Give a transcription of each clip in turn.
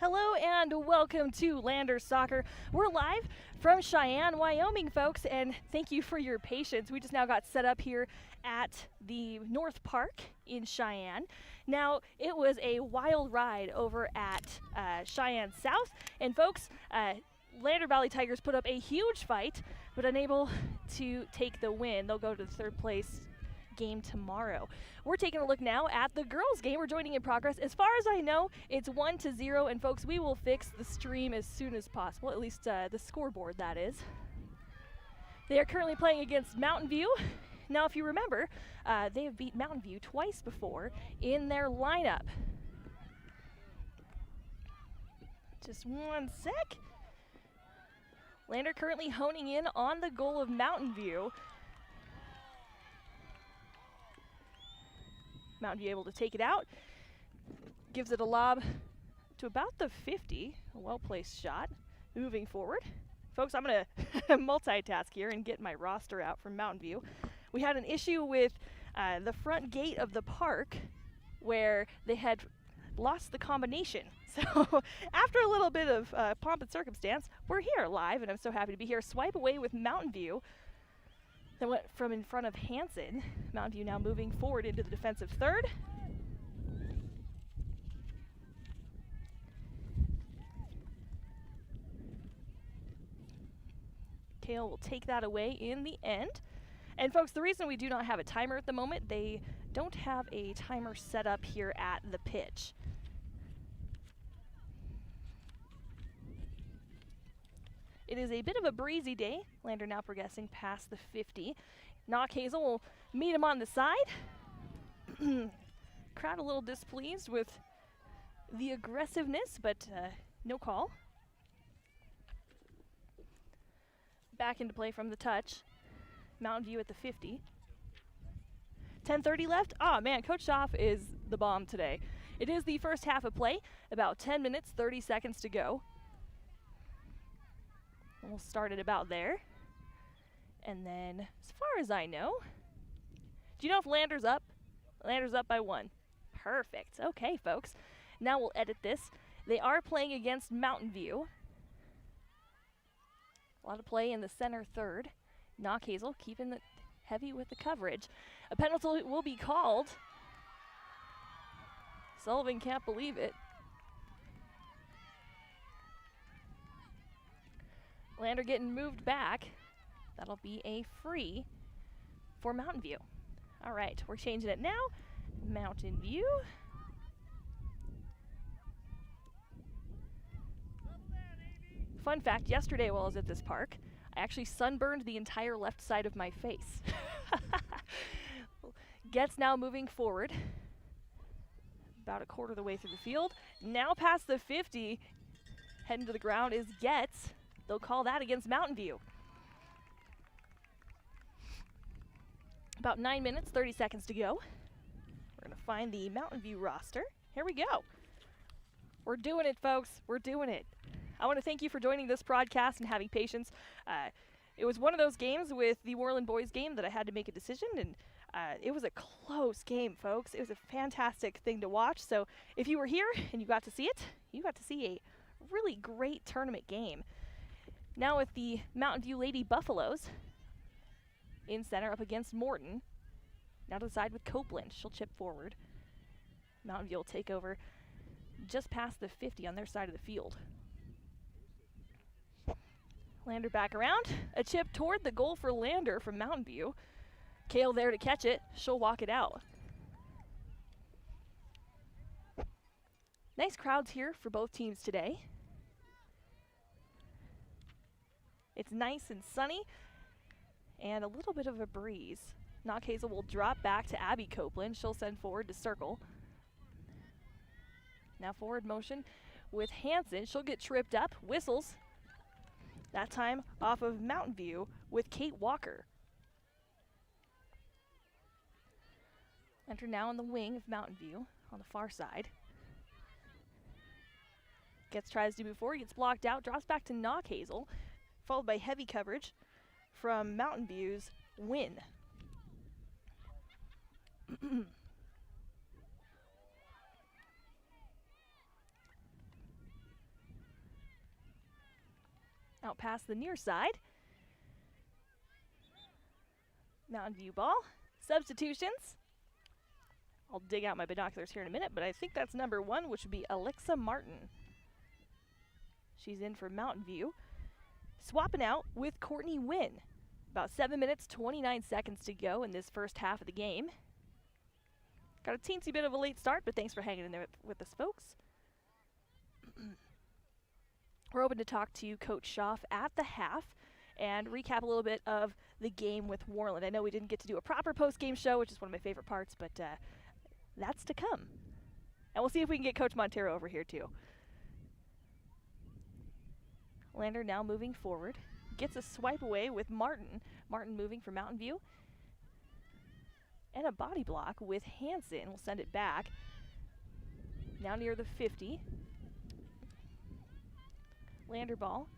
Hello and welcome to Landers Soccer. We're live from Cheyenne, Wyoming, folks, and thank you for your patience. We just now got set up here at the North Park in Cheyenne. Now, it was a wild ride over at Cheyenne South, and folks, Lander Valley Tigers put up a huge fight, but unable to take the win. They'll go to the third place game tomorrow. We're taking a look now at the girls game. We're joining in progress. As far as I know, it's 1-0, and folks, we will fix the stream as soon as possible, at least the scoreboard, that is. They are currently playing against Mountain View. Now, if you remember, they have beat Mountain View twice before in their lineup. Just one sec. Lander currently honing in on the goal of Mountain View. Mountain View able to take it out. Gives it a lob to about the 50. A well-placed shot. Moving forward. Folks, I'm going to multitask here and get my roster out from Mountain View. We had an issue with the front gate of the park where they had lost the combination. So after a little bit of pomp and circumstance, we're here live, and I'm so happy to be here. Swipe away with Mountain View. That went from in front of Hanson. Mountain View now moving forward into the defensive third. Kale will take that away in the end. And folks, the reason we do not have a timer at the moment, they don't have a timer set up here at the pitch. It is a bit of a breezy day. Lander now progressing past the 50. Knock Hazel will meet him on the side. Crowd a little displeased with the aggressiveness, but no call. Back into play from the touch. Mountain View at the 50. 10:30 left. Oh man, Coach Schaff is the bomb today. It is the first half of play. About 10 minutes, 30 seconds to go. We'll start it about there. And then, as far as I know, do you know if Lander's up? Lander's up by 1. Perfect. Okay, folks. Now we'll edit this. They are playing against Mountain View. A lot of play in the center third. Knock Hazel keeping it heavy with the coverage. A penalty will be called. Sullivan can't believe it. Lander getting moved back. That'll be a free for Mountain View. All right, we're changing it now. Mountain View. Fun fact, yesterday while I was at this park, I actually sunburned the entire left side of my face. Getz now moving forward. About a quarter of the way through the field. Now past the 50. Heading to the ground is Getz. They'll call that against Mountain View. About 9 minutes, 30 seconds to go. We're going to find the Mountain View roster. Here we go. We're doing it, folks. We're doing it. I want to thank you for joining this broadcast and having patience. It was one of those games with the Worland boys game that I had to make a decision, and it was a close game, folks. It was a fantastic thing to watch. So if you were here and you got to see it, you got to see a really great tournament game. Now with the Mountain View Lady Buffaloes in center up against Morton. Now to the side with Copeland. She'll chip forward. Mountain View will take over just past the 50 on their side of the field. Lander back around. A chip toward the goal for Lander from Mountain View. Kale there to catch it. She'll walk it out. Nice crowds here for both teams today. It's nice and sunny and a little bit of a breeze. Knock Hazel will drop back to Abby Copeland. She'll send forward to circle. Now forward motion with Hanson. She'll get tripped up. Whistles. That time off of Mountain View with Kate Walker. Enter now on the wing of Mountain View on the far side. Tries to move forward, gets blocked out, drops back to Knock Hazel, followed by heavy coverage from Mountain View's Win. Out past the near side. Mountain View ball. Substitutions. I'll dig out my binoculars here in a minute, but I think that's number 1, which would be Alexa Martin. She's in for Mountain View. Swapping out with Courtney Wynn. About 7 minutes, 29 seconds to go in this first half of the game. Got a teensy bit of a late start, but thanks for hanging in there with us, folks. We're open to talk to Coach Schaaf at the half and recap a little bit of the game with Worland. I know we didn't get to do a proper post-game show, which is one of my favorite parts, but that's to come. And we'll see if we can get Coach Montero over here, too. Lander now moving forward. Gets a swipe away with Martin. Martin moving for Mountain View. And a body block with Hansen. We'll send it back. Now near the 50. Lander ball.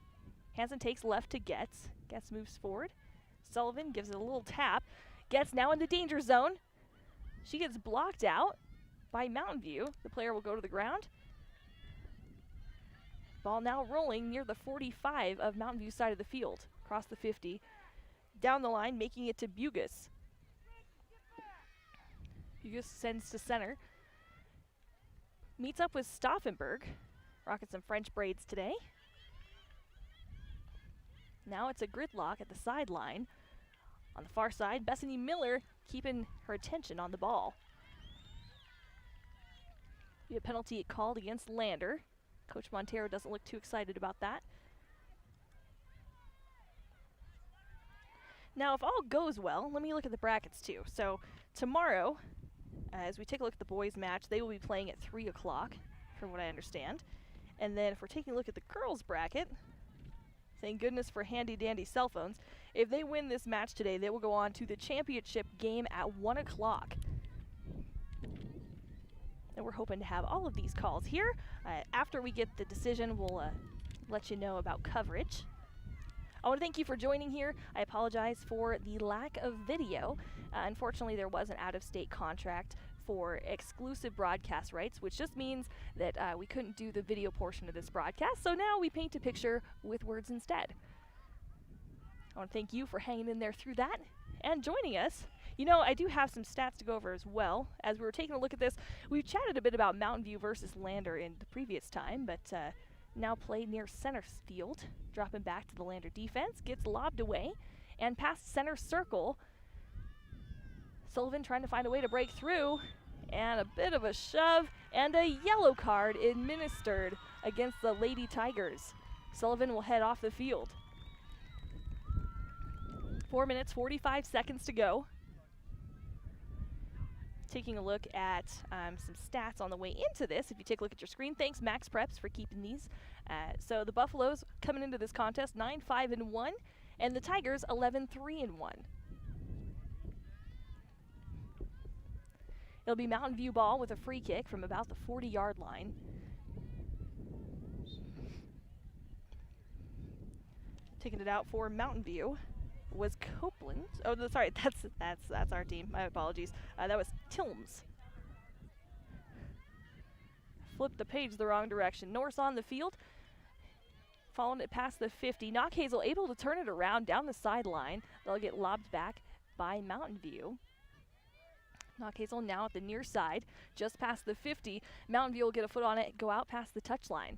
Hansen takes left to Getz. Getz moves forward. Sullivan gives it a little tap. Getz now in the danger zone. She gets blocked out by Mountain View. The player will go to the ground. Ball now rolling near the 45 of Mountain View's side of the field. Across the 50. Down the line, making it to Bugus. Bugus sends to center. Meets up with Stauffenberg. Rocking some French braids today. Now it's a gridlock at the sideline. On the far side, Bethany Miller keeping her attention on the ball. Be a penalty called against Lander. Coach Montero doesn't look too excited about that. Now, if all goes well, let me look at the brackets too. So tomorrow, as we take a look at the boys' match, they will be playing at 3 o'clock, from what I understand. And then if we're taking a look at the girls' bracket, thank goodness for handy-dandy cell phones, if they win this match today, they will go on to the championship game at 1 o'clock. And we're hoping to have all of these calls here. After we get the decision, we'll let you know about coverage. I want to thank you for joining here. I apologize for the lack of video. Unfortunately, there was an out-of-state contract for exclusive broadcast rights, which just means that we couldn't do the video portion of this broadcast, so now we paint a picture with words instead. I want to thank you for hanging in there through that and joining us. You know, I do have some stats to go over as well. As we were taking a look at this, we've chatted a bit about Mountain View versus Lander in the previous time, but now play near center field. Dropping back to the Lander defense, gets lobbed away, and past center circle. Sullivan trying to find a way to break through, and a bit of a shove, and a yellow card administered against the Lady Tigers. Sullivan will head off the field. 4 minutes, 45 seconds to go. Taking a look at some stats on the way into this. If you take a look at your screen, thanks Max Preps for keeping these. So the Buffaloes coming into this contest 9-5-1, and the Tigers 11-3-1. It'll be Mountain View ball with a free kick from about the 40-yard line. Taking it out for Mountain View was Copeland. Oh, no, sorry, that's our team. My apologies. That was Tilms. Flipped the page the wrong direction. Norse on the field. Following it past the 50. Knockhazel able to turn it around down the sideline. They'll get lobbed back by Mountain View. Knockhazel now at the near side, just past the 50. Mountain View will get a foot on it, go out past the touchline.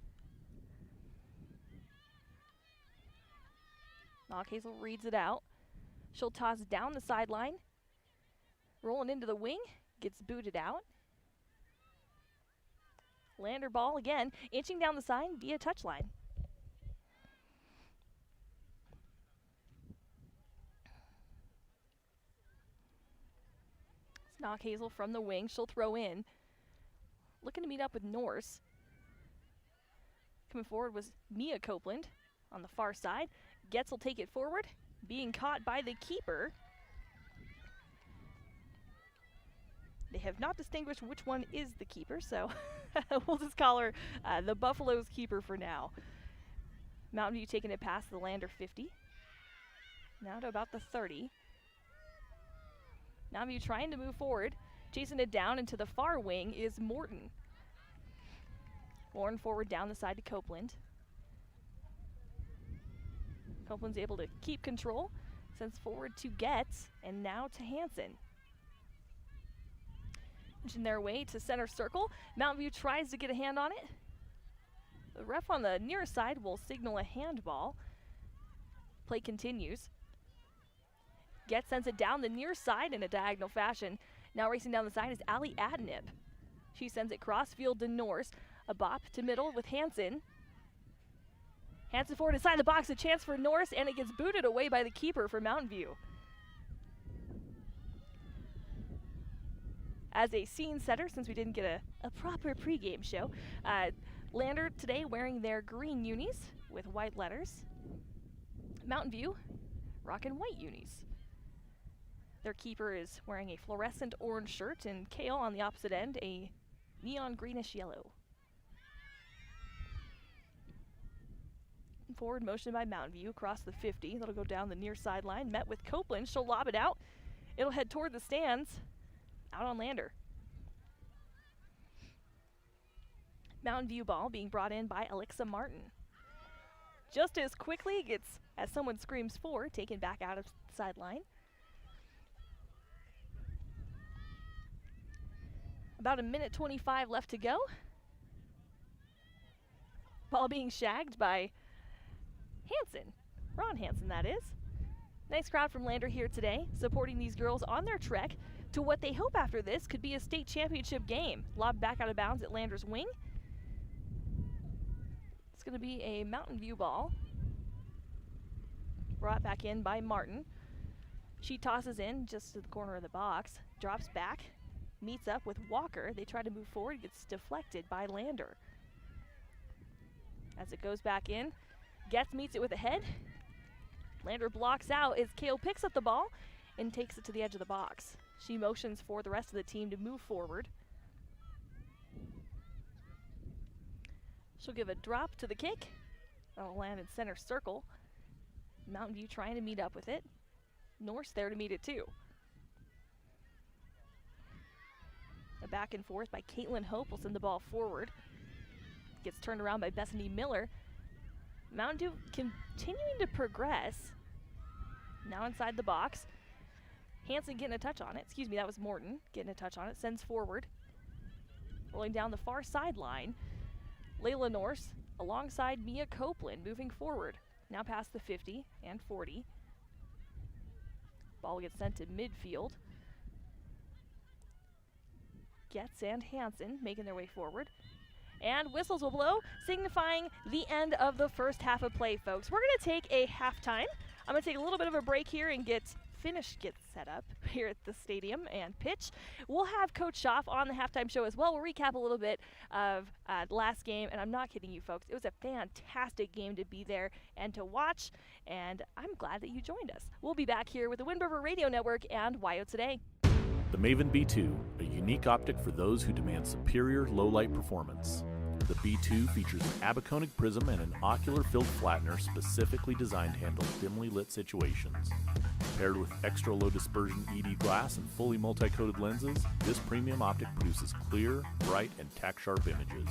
Knockhazel reads it out. She'll toss down the sideline. Rolling into the wing, gets booted out. Lander ball again, inching down the side via touchline. It's Knockhazel from the wing, she'll throw in. Looking to meet up with Norse. Coming forward was Mia Copeland on the far side. Getz will take it forward, being caught by the keeper. They have not distinguished which one is the keeper, so we'll just call her the Buffalo's keeper for now. Mountain View taking it past the Lander 50. Now to about the 30. Mountain View trying to move forward. Chasing it down into the far wing is Morton. Warren forward down the side to Copeland. Copeland's able to keep control, sends forward to Getz, and now to Hansen. Inching their way to center circle. Mountain View tries to get a hand on it. The ref on the near side will signal a handball. Play continues. Getz sends it down the near side in a diagonal fashion. Now racing down the side is Allie Adnip. She sends it cross field to Norse. A bop to middle with Hansen. Hansen forward inside the box, a chance for Norse, and it gets booted away by the keeper for Mountain View. As a scene setter, since we didn't get a proper pregame show, Lander today wearing their green unis with white letters. Mountain View rocking white unis. Their keeper is wearing a fluorescent orange shirt, and Kale on the opposite end, a neon greenish yellow. Forward motion by Mountain View across the 50. That'll go down the near sideline. Met with Copeland. She'll lob it out. It'll head toward the stands. Out on Lander. Mountain View ball being brought in by Alexa Martin. Just as quickly gets, as someone screams for, taken back out of the sideline. About a minute 25 left to go. Ball being shagged by Hansen. Ron Hansen, that is. Nice crowd from Lander here today, supporting these girls on their trek to what they hope after this could be a state championship game. Lobbed back out of bounds at Lander's wing. It's going to be a Mountain View ball. Brought back in by Martin. She tosses in just to the corner of the box. Drops back. Meets up with Walker. They try to move forward. Gets deflected by Lander. As it goes back in, Getz meets it with a head. Lander blocks out as Kale picks up the ball and takes it to the edge of the box. She motions for the rest of the team to move forward. She'll give a drop to the kick. That'll land in center circle. Mountain View trying to meet up with it. Norse there to meet it too. A back and forth by Caitlin Hope will send the ball forward. Gets turned around by Bethany Miller. Mountain View continuing to progress. Now inside the box. Hansen getting a touch on it. Excuse me, that was Morton getting a touch on it. Sends forward. Rolling down the far sideline. Layla Norse alongside Mia Copeland moving forward. Now past the 50 and 40. Ball gets sent to midfield. Getz and Hansen making their way forward. And whistles will blow, signifying the end of the first half of play, folks. We're going to take a halftime. I'm going to take a little bit of a break here and get set up here at the stadium and pitch. We'll have Coach Schaff on the halftime show as well. We'll recap a little bit of the last game, and I'm not kidding you, folks. It was a fantastic game to be there and to watch, and I'm glad that you joined us. We'll be back here with the Wind River Radio Network and WYO Today. The Maven B2, a unique optic for those who demand superior low-light performance. The B2 features an abaconic prism and an ocular-filled flattener specifically designed to handle dimly lit situations. Paired with extra low dispersion ED glass and fully multi-coated lenses, this premium optic produces clear, bright, and tack-sharp images.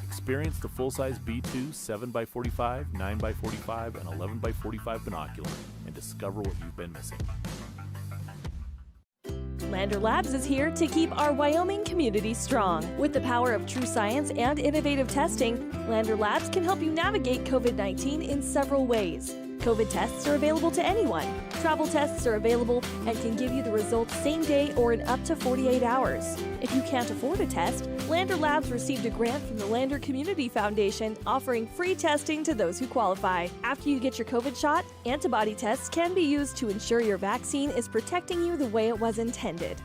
Experience the full-size B2 7x45, 9x45, and 11x45 binocular and discover what you've been missing. Lander Labs is here to keep our Wyoming community strong. With the power of true science and innovative testing, Lander Labs can help you navigate COVID-19 in several ways. COVID tests are available to anyone. Travel tests are available and can give you the results same day or in up to 48 hours. If you can't afford a test, Lander Labs received a grant from the Lander Community Foundation offering free testing to those who qualify. After you get your COVID shot, antibody tests can be used to ensure your vaccine is protecting you the way it was intended.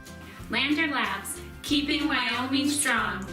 Lander Labs, keeping Wyoming strong.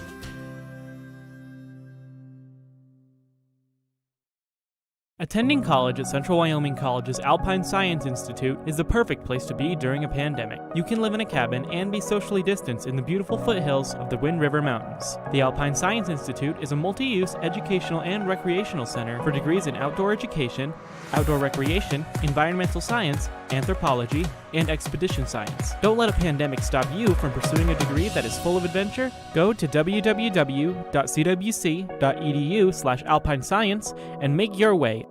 Attending college at Central Wyoming College's Alpine Science Institute is the perfect place to be during a pandemic. You can live in a cabin and be socially distanced in the beautiful foothills of the Wind River Mountains. The Alpine Science Institute is a multi-use educational and recreational center for degrees in outdoor education, outdoor recreation, environmental science, anthropology, and expedition science. Don't let a pandemic stop you from pursuing a degree that is full of adventure. Go to www.cwc.edu/alpinescience and make your way.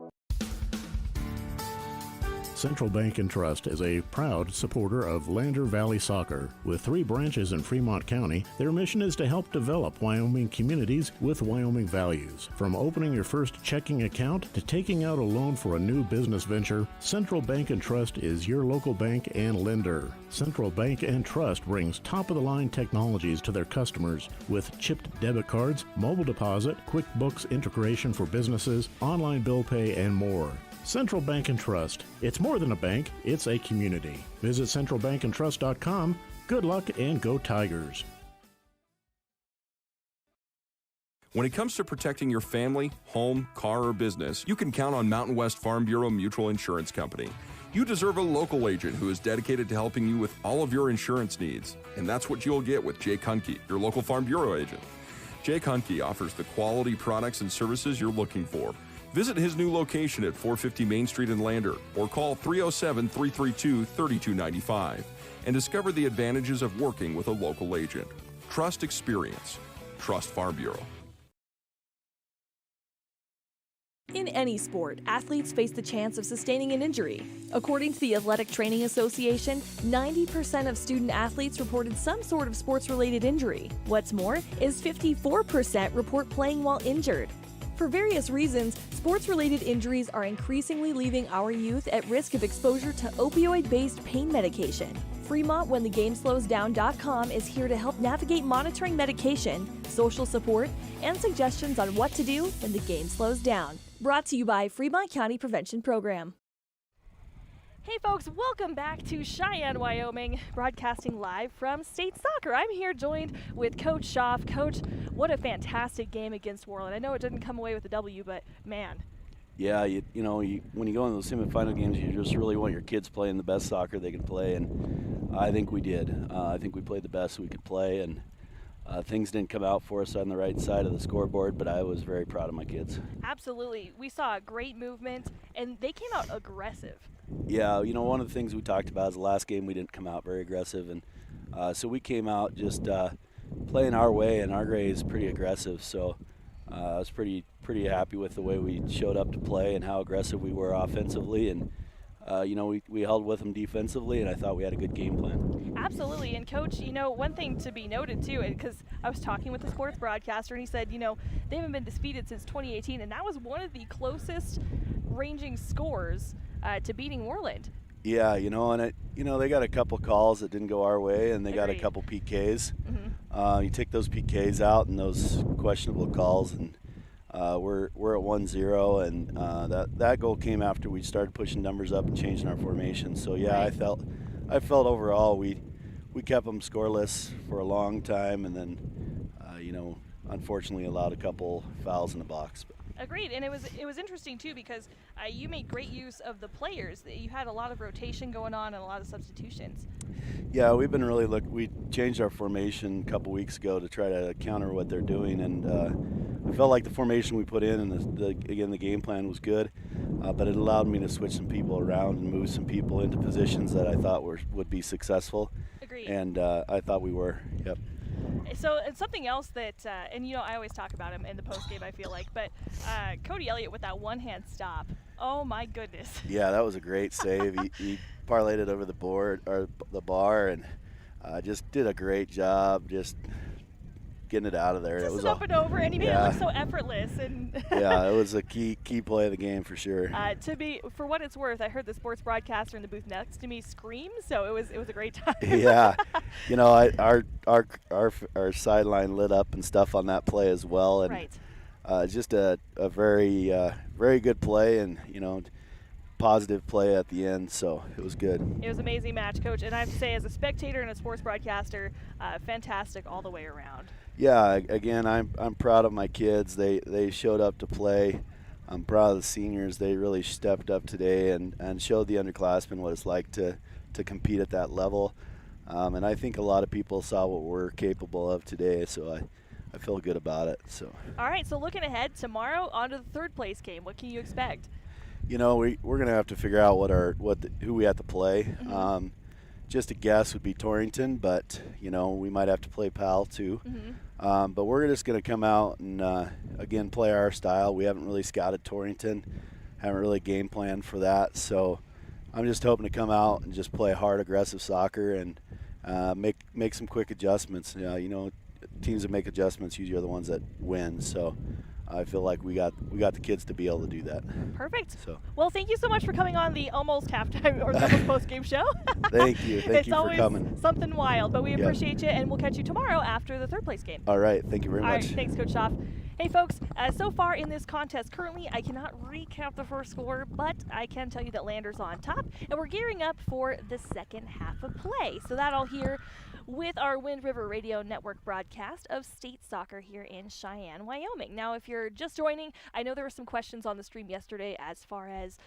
Central Bank and Trust is a proud supporter of Lander Valley Soccer. With 3 branches in Fremont County, their mission is to help develop Wyoming communities with Wyoming values. From opening your first checking account to taking out a loan for a new business venture, Central Bank and Trust is your local bank and lender. Central Bank and Trust brings top-of-the-line technologies to their customers with chipped debit cards, mobile deposit, QuickBooks integration for businesses, online bill pay, and more. Central Bank and Trust. It's more than a bank, it's a community. Visit centralbankandtrust.com. Good luck and go Tigers. When it comes to protecting your family, home, car, or business, you can count on Mountain West Farm Bureau Mutual Insurance Company. You deserve a local agent who is dedicated to helping you with all of your insurance needs. And that's what you'll get with Jake Hunke, your local Farm Bureau agent. Jake Hunke offers the quality products and services you're looking for. Visit his new location at 450 Main Street in Lander or call 307-332-3295 and discover the advantages of working with a local agent. Trust experience. Trust Farm Bureau. In any sport, athletes face the chance of sustaining an injury. According to the Athletic Training Association, 90% of student athletes reported some sort of sports-related injury. What's more, is 54% report playing while injured. For various reasons, sports-related injuries are increasingly leaving our youth at risk of exposure to opioid-based pain medication. Fremont WhenTheGameSlowsDown.com is here to help navigate monitoring medication, social support, and suggestions on what to do when the game slows down. Brought to you by Fremont County Prevention Program. Hey folks, welcome back to Cheyenne, Wyoming, broadcasting live from State Soccer. I'm here joined with Coach Schaaf. Coach, what a fantastic game against Worland. I know it didn't come away with a W, but man. Yeah, when you go into those semifinal games, you just really want your kids playing the best soccer they can play, and I think we did. I think we played the best we could play, and things didn't come out for us on the right side of the scoreboard, but I was very proud of my kids. Absolutely. We saw a great movement, and they came out aggressive. Yeah, one of the things we talked about is the last game we didn't come out very aggressive, and so we came out just playing our way, and our way is pretty aggressive, so I was pretty happy with the way we showed up to play and how aggressive we were offensively, and we held with them defensively, and I thought we had a good game plan. Absolutely. And Coach, one thing to be noted too, because I was talking with the sports broadcaster, and he said, they haven't been defeated since 2018, and that was one of the closest ranging scores to beating Worland. Yeah, and they got a couple calls that didn't go our way, and they got a Agreed. couple PKs. Mm-hmm. You take those PKs out and those questionable calls, and we're at 1-0, and that goal came after we started pushing numbers up and changing our formation. So yeah, Right. I felt overall we kept them scoreless for a long time, and then unfortunately allowed a couple fouls in the box. Agreed, and it was interesting too because you made great use of the players. You had a lot of rotation going on and a lot of substitutions. Yeah, we've been really we changed our formation a couple weeks ago to try to counter what they're doing, and I felt like the formation we put in and the game plan was good, but it allowed me to switch some people around and move some people into positions that I thought would be successful. Agreed. And I thought we were. Yep. So it's something else that, and I always talk about him in the post game, I feel like, but Cody Elliott with that one-hand stop. Oh my goodness. Yeah, that was a great save. he parlayed it over the board or the bar, and just did a great job just getting it out of there. Just it was up and over, and he made it yeah. look so effortless. And Yeah, it was a key play of the game for sure. For what it's worth, I heard the sports broadcaster in the booth next to me scream, so it was a great time. Yeah, our sideline lit up and stuff on that play as well, and Right. just a very very good play, and positive play at the end, so it was good. It was an amazing match, Coach, and I have to say, as a spectator and a sports broadcaster, fantastic all the way around. Yeah, again, I'm proud of my kids. They showed up to play. I'm proud of the seniors. They really stepped up today and showed the underclassmen what it's like to compete at that level. And I think a lot of people saw what we're capable of today, so I feel good about it. So. All right, so looking ahead, tomorrow on to the third place game. What can you expect? We're going to have to figure out who we have to play. Mm-hmm. Just a guess would be Torrington, but we might have to play Powell too. Mm-hmm. But we're just going to come out and again play our style. We haven't really scouted Torrington, haven't really game planned for that. So I'm just hoping to come out and just play hard, aggressive soccer and make some quick adjustments. Teams that make adjustments usually are the ones that win. So I feel like we got the kids to be able to do that. Perfect. So Well, thank you so much for coming on the almost halftime or the almost post-game show. Thank you. Thank you for coming. It's always something wild, but we Yep. appreciate you, and we'll catch you tomorrow after the third place game. All right. Thank you very All much. right, thanks, Coach Schaff. Hey, folks, so far in this contest, currently I cannot recap the first score, but I can tell you that Lander's on top, and we're gearing up for the second half of play. So that I'll hear with our Wind River Radio Network broadcast of state soccer here in Cheyenne, Wyoming. Now, if you're just joining, I know there were some questions on the stream yesterday as far as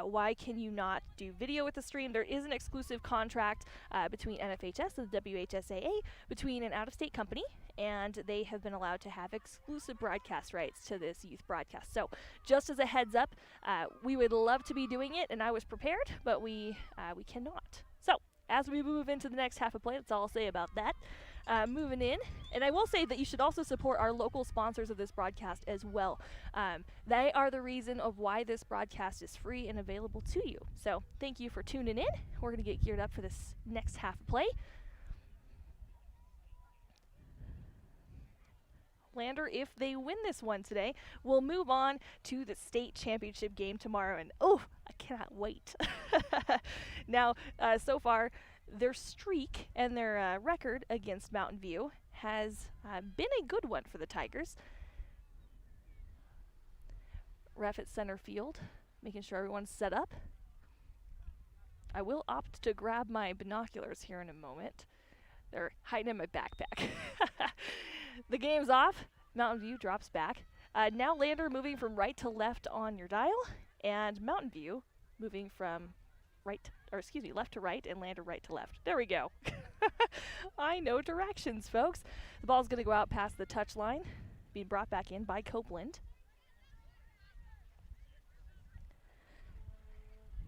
why can you not do video with the stream. There is an exclusive contract between NFHS and the WHSAA between an out-of-state company, and they have been allowed to have exclusive broadcast rights to this youth broadcast. So just as a heads up, we would love to be doing it, and I was prepared, but we cannot. So as we move into the next half of play, that's all I'll say about that. Moving in, and I will say that you should also support our local sponsors of this broadcast as well. They are the reason of why this broadcast is free and available to you. So thank you for tuning in. We're going to get geared up for this next half of play. Lander, if they win this one today, will move on to the state championship game tomorrow, and I cannot wait. Now, so far, their streak and their record against Mountain View has been a good one for the Tigers. Ref at center field, making sure everyone's set up. I will opt to grab my binoculars here in a moment. They're hiding in my backpack. The game's off. Mountain View drops back. Now Lander moving from right to left on your dial, and Mountain View moving from left to right, and Lander right to left. There we go. I know directions, folks. The ball's going to go out past the touch line, being brought back in by Copeland.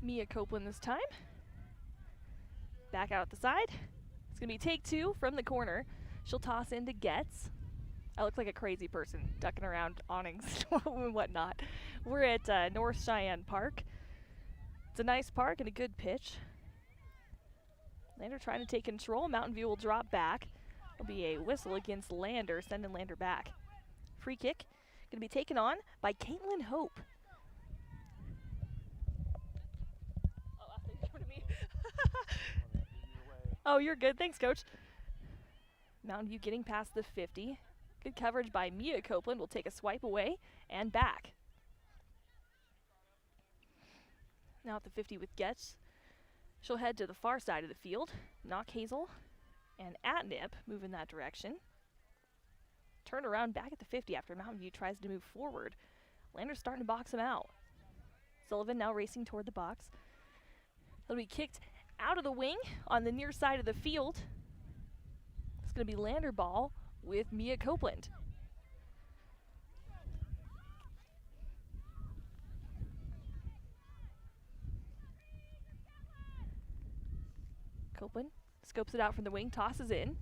Mia Copeland this time. Back out the side. It's going to be take two from the corner. She'll toss into Getz. I look like a crazy person ducking around awnings and whatnot. We're at North Cheyenne Park. It's a nice park and a good pitch. Lander trying to take control. Mountain View will drop back. There'll be a whistle against Lander, sending Lander back. Free kick going to be taken on by Caitlin Hope. Oh, you're good. Thanks, Coach. Mountain View getting past the 50. Good coverage by Mia Copeland. Will take a swipe away and back. Now at the 50 with Getz. She'll head to the far side of the field. Knock Hazel and Atnip move in that direction. Turn around back at the 50 after Mountain View tries to move forward. Lander's starting to box him out. Sullivan now racing toward the box. It'll be kicked out of the wing on the near side of the field. It's going to be Lander ball with Mia Copeland. Copeland scopes it out from the wing, tosses in.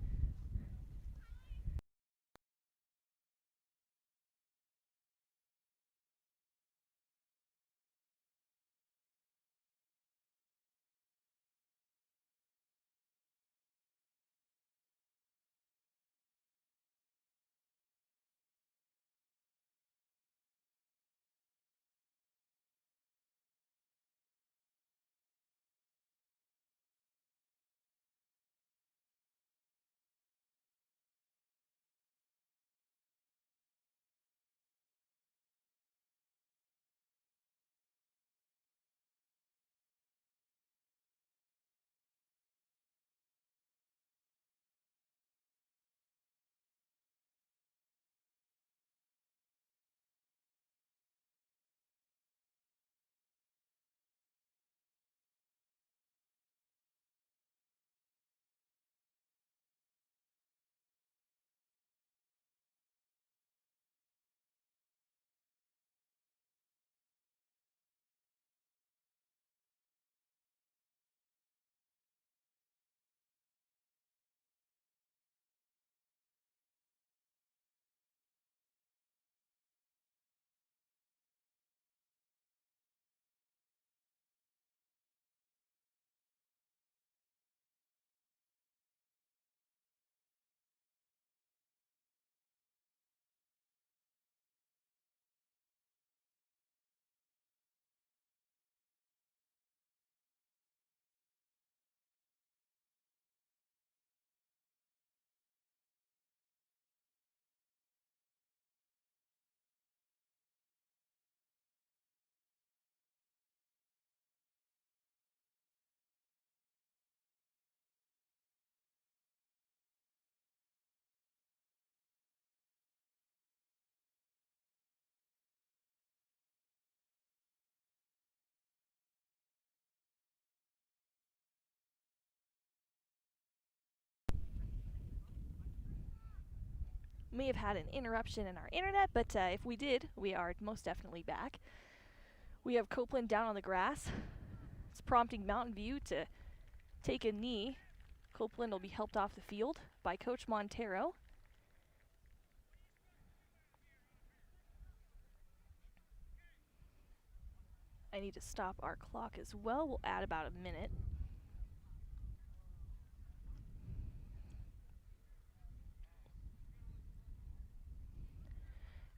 may have had an interruption in our internet, but if we did, we are most definitely back. We have Copeland down on the grass. It's prompting Mountain View to take a knee. Copeland will be helped off the field by Coach Montero. I need to stop our clock as well. We'll add about a minute.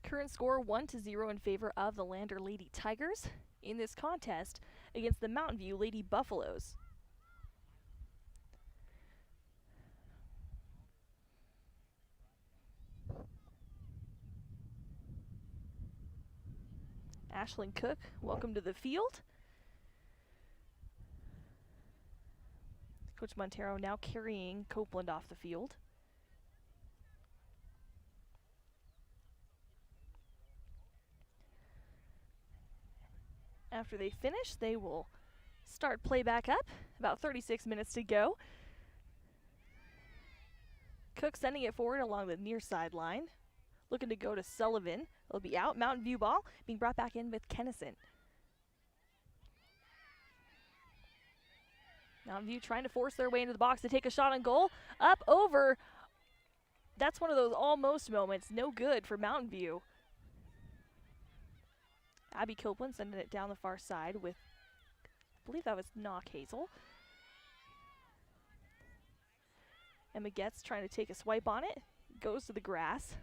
Current score 1-0 in favor of the Lander Lady Tigers in this contest against the Mountain View Lady Buffaloes. Ashlyn Cook, welcome to the field. Coach Montero now carrying Copeland off the field. After they finish, they will start play back up. About 36 minutes to go. Cook sending it forward along the near sideline. Looking to go to Sullivan. It'll be out. Mountain View ball being brought back in with Kennison. Mountain View trying to force their way into the box to take a shot on goal. Up, over. That's one of those almost moments. No good for Mountain View. Abby Copeland sending it down the far side with, I believe that was Knock Hazel. Emma Getz trying to take a swipe on it. Goes to the grass.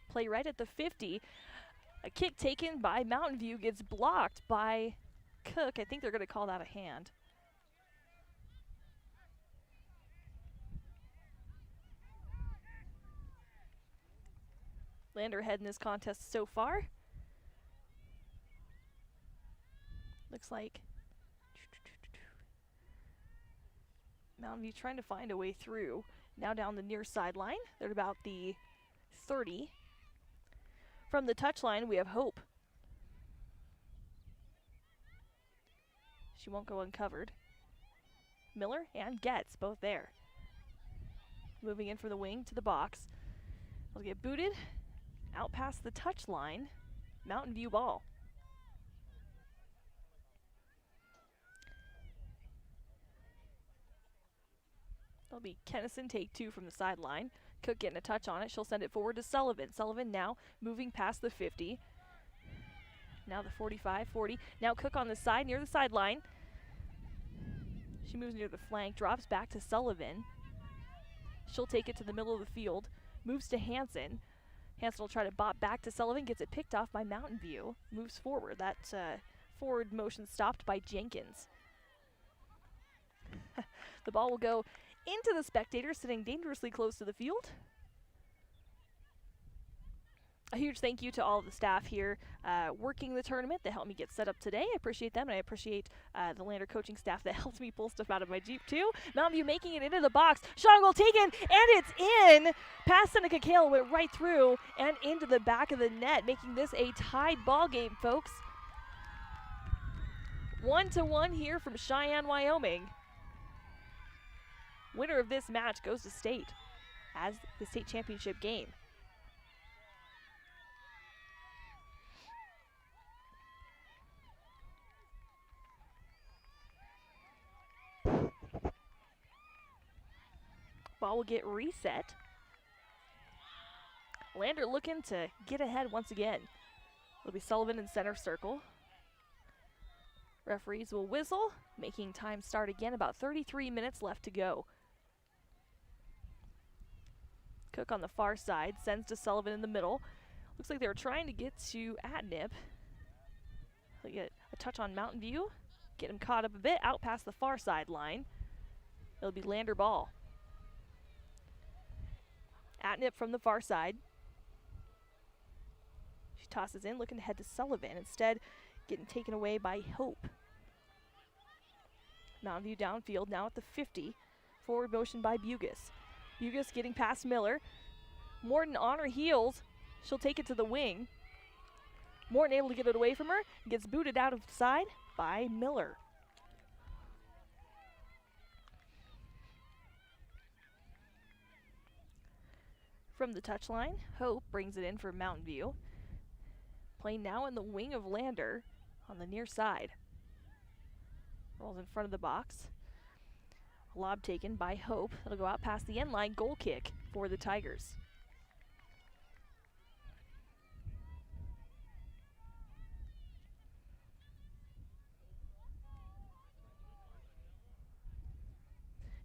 Play right at the 50. A kick taken by Mountain View gets blocked by Cook. I think they're going to call that a hand. Lander ahead in this contest so far. Looks like Mountain View trying to find a way through. Now down the near sideline. They're at about the 30. From the touchline, we have Hope. She won't go uncovered. Miller and Getz both there. Moving in from the wing to the box. They'll get booted. Out past the touchline. Mountain View ball. That'll be Kennison, take two from the sideline. Cook getting a touch on it. She'll send it forward to Sullivan. Sullivan now moving past the 50. Now the 45, 40. Now Cook on the side, near the sideline. She moves near the flank, drops back to Sullivan. She'll take it to the middle of the field. Moves to Hanson. Hanson will try to bop back to Sullivan. Gets it picked off by Mountain View. Moves forward. That forward motion stopped by Jenkins. The ball will go into the spectators, sitting dangerously close to the field. A huge thank you to all of the staff here working the tournament that helped me get set up today. I appreciate them, and I appreciate the Lander coaching staff that helped me pull stuff out of my Jeep too. Mountain View making it into the box. Shot on goal taken, and it's in! Past Seneca Kale went right through and into the back of the net, making this a tied ball game, folks. 1-1 here from Cheyenne, Wyoming. Winner of this match goes to state as the state championship game. Ball will get reset. Lander looking to get ahead once again. It'll be Sullivan in center circle. Referees will whistle, making time start again. About 33 minutes left to go. Cook on the far side, sends to Sullivan in the middle. Looks like they were trying to get to Atnip. They'll get a touch on Mountain View. Get him caught up a bit, out past the far sideline. It'll be Lander ball. Atnip from the far side. She tosses in, looking to head to Sullivan. Instead, getting taken away by Hope. Mountain View downfield, now at the 50. Forward motion by Bugus. Bugus getting past Miller. Morton on her heels. She'll take it to the wing. Morton able to get it away from her. Gets booted out of the side by Miller. from the touchline. Hope brings it in for Mountain View. Playing now in the wing of Lander on the near side. Rolls in front of the box. Lob taken by Hope. It'll go out past the end line. Goal kick for the Tigers.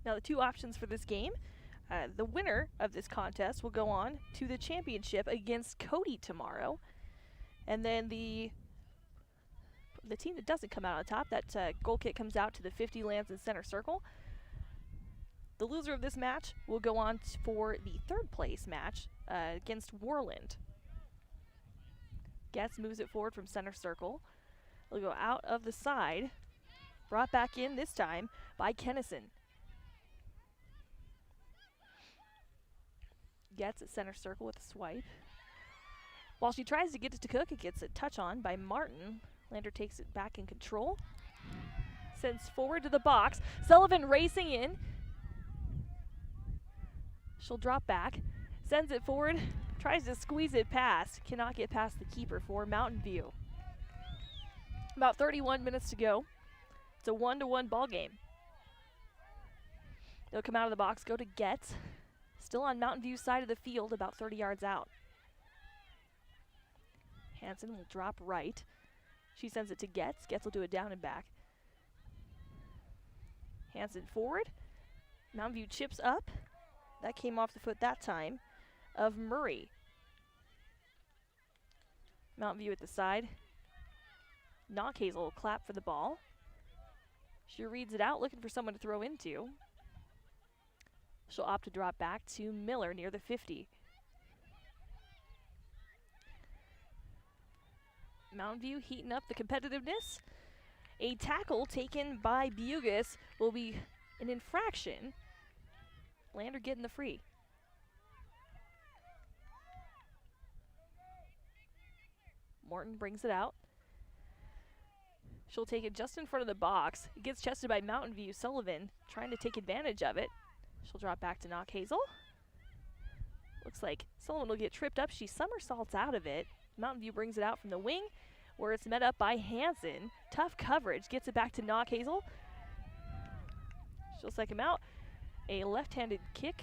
Now the two options for this game. The winner of this contest will go on to the championship against Cody tomorrow. And then the team that doesn't come out on top, that goal kick comes out to the 50, lands in center circle. The loser of this match will go on for the third place match against Worland. Getz moves it forward from center circle. It'll go out of the side. Brought back in this time by Kennison. Getz at center circle with a swipe. While she tries to get it to Cook, it gets a touch on by Martin. Lander takes it back in control. Sends forward to the box. Sullivan racing in. She'll drop back. Sends it forward. Tries to squeeze it past. Cannot get past the keeper for Mountain View. About 31 minutes to go. It's a 1-1 ball game. They'll come out of the box, go to Getz. Still on Mountain View's side of the field, about 30 yards out. Hansen will drop right. She sends it to Getz. Getz will do a down and back. Hansen forward. Mountain View chips up. That came off the foot that time of Murray. Mountain View at the side. Knockhazel will clap for the ball. She reads it out, looking for someone to throw into. She'll opt to drop back to Miller near the 50. Mountain View heating up the competitiveness. A tackle taken by Bugus will be an infraction. Lander getting the free. Morton brings it out. She'll take it just in front of the box. It gets chested by Mountain View. Sullivan trying to take advantage of it. She'll drop back to Knockhazel. Looks like Sullivan will get tripped up. She somersaults out of it. Mountain View brings it out from the wing, where it's met up by Hansen. Tough coverage. Gets it back to Knockhazel. She'll psych him out. A left-handed kick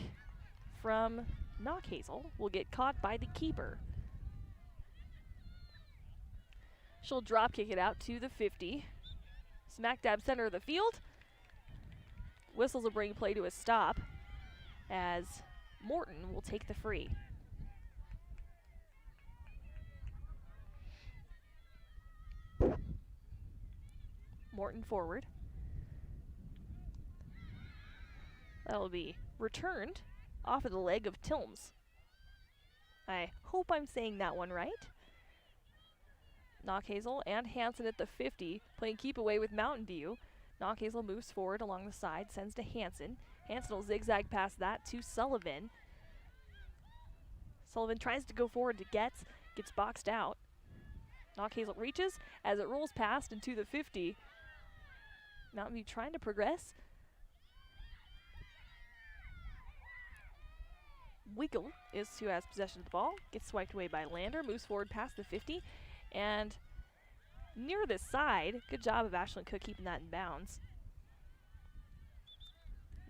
from Knockhazel will get caught by the keeper. She'll drop kick it out to the 50. Smack dab center of the field. Whistles will bring play to a stop as Morton will take the free. Morton forward. That'll be returned off of the leg of Tilms. I hope I'm saying that one right. Knockhazel and Hansen at the 50, playing keep away with Mountain View. Knockhazel moves forward along the side, sends to Hansen. Hansen will zigzag past that to Sullivan. Sullivan tries to go forward to Getz, gets boxed out. Knockhazel reaches as it rolls past into the 50. Mountain View trying to progress. Wiggle is who has possession of the ball. Gets swiped away by Lander, moves forward past the 50. And near the side, good job of Ashlyn Cook keeping that in bounds.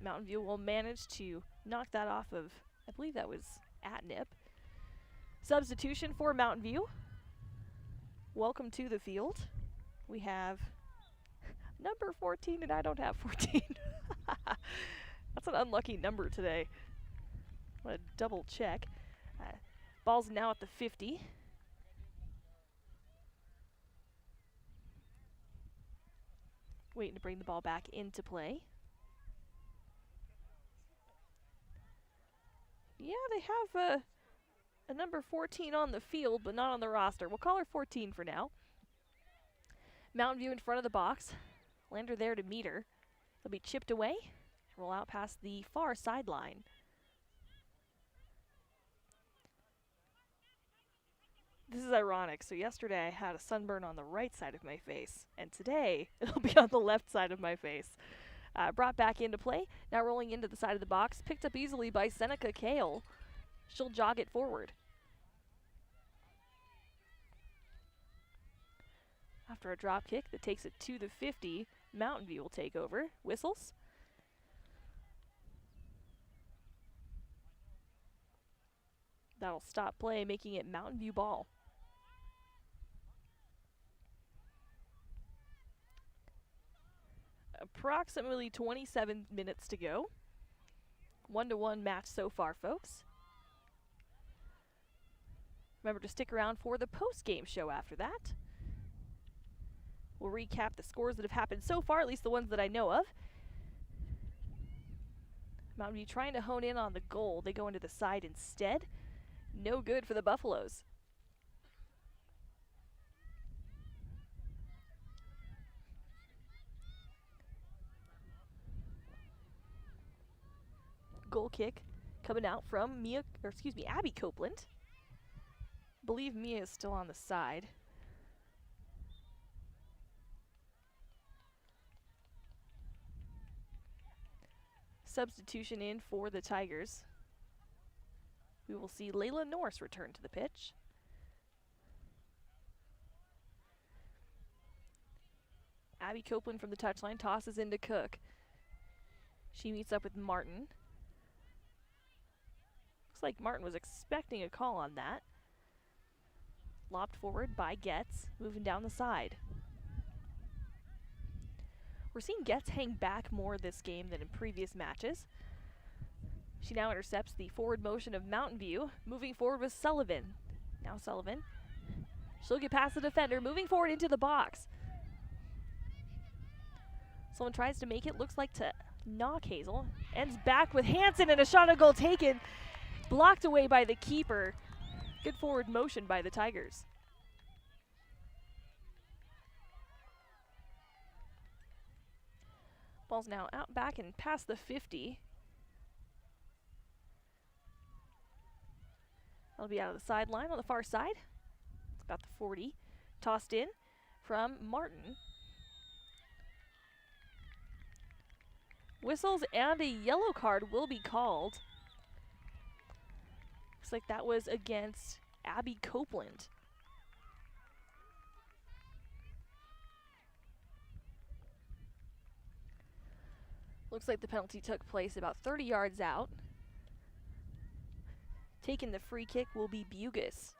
Mountain View will manage to knock that off of, I believe that was Atnip. Substitution for Mountain View. Welcome to the field. We have number 14, and I don't have 14. That's an unlucky number today. I'm going to double check. Ball's now at the 50. Waiting to bring the ball back into play. Yeah, they have a number 14 on the field, but not on the roster. We'll call her 14 for now. Mountain View in front of the box. Lander there to meet her. They'll be chipped away. Roll out past the far sideline. This is ironic. So yesterday I had a sunburn on the right side of my face, and today it'll be on the left side of my face. Brought back into play. Now rolling into the side of the box. Picked up easily by Seneca Kale. She'll jog it forward. After a drop kick that takes it to the 50, Mountain View will take over. Whistles. That'll stop play, making it Mountain View ball. Approximately 27 minutes to go. 1-1 match so far, folks. Remember to stick around for the post-game show after that. We'll recap the scores that have happened so far, at least the ones that I know of. Mountain View trying to hone in on the goal. They go into the side instead. No good for the Buffaloes. Goal kick coming out from Abby Copeland. Believe Mia is still on the side. Substitution in for the Tigers. We will see Layla Norse return to the pitch. Abby Copeland from the touchline tosses into Cook. She meets up with Martin. Looks like Martin was expecting a call on that. Lobbed forward by Getz, moving down the side. We're seeing Getz hang back more this game than in previous matches. She now intercepts the forward motion of Mountain View, moving forward with Sullivan. Now Sullivan. She'll get past the defender, moving forward into the box. Someone tries to make it, looks like to knock Hazel. Ends back with Hansen and a shot on goal taken. Blocked away by the keeper. Good forward motion by the Tigers. Ball's now out back and past the 50. That'll be out of the sideline on the far side. It's about the 40. Tossed in from Martin. Whistles and a yellow card will be called. Looks like that was against Abby Copeland. Looks like the penalty took place about 30 yards out. Taking the free kick will be Bugus.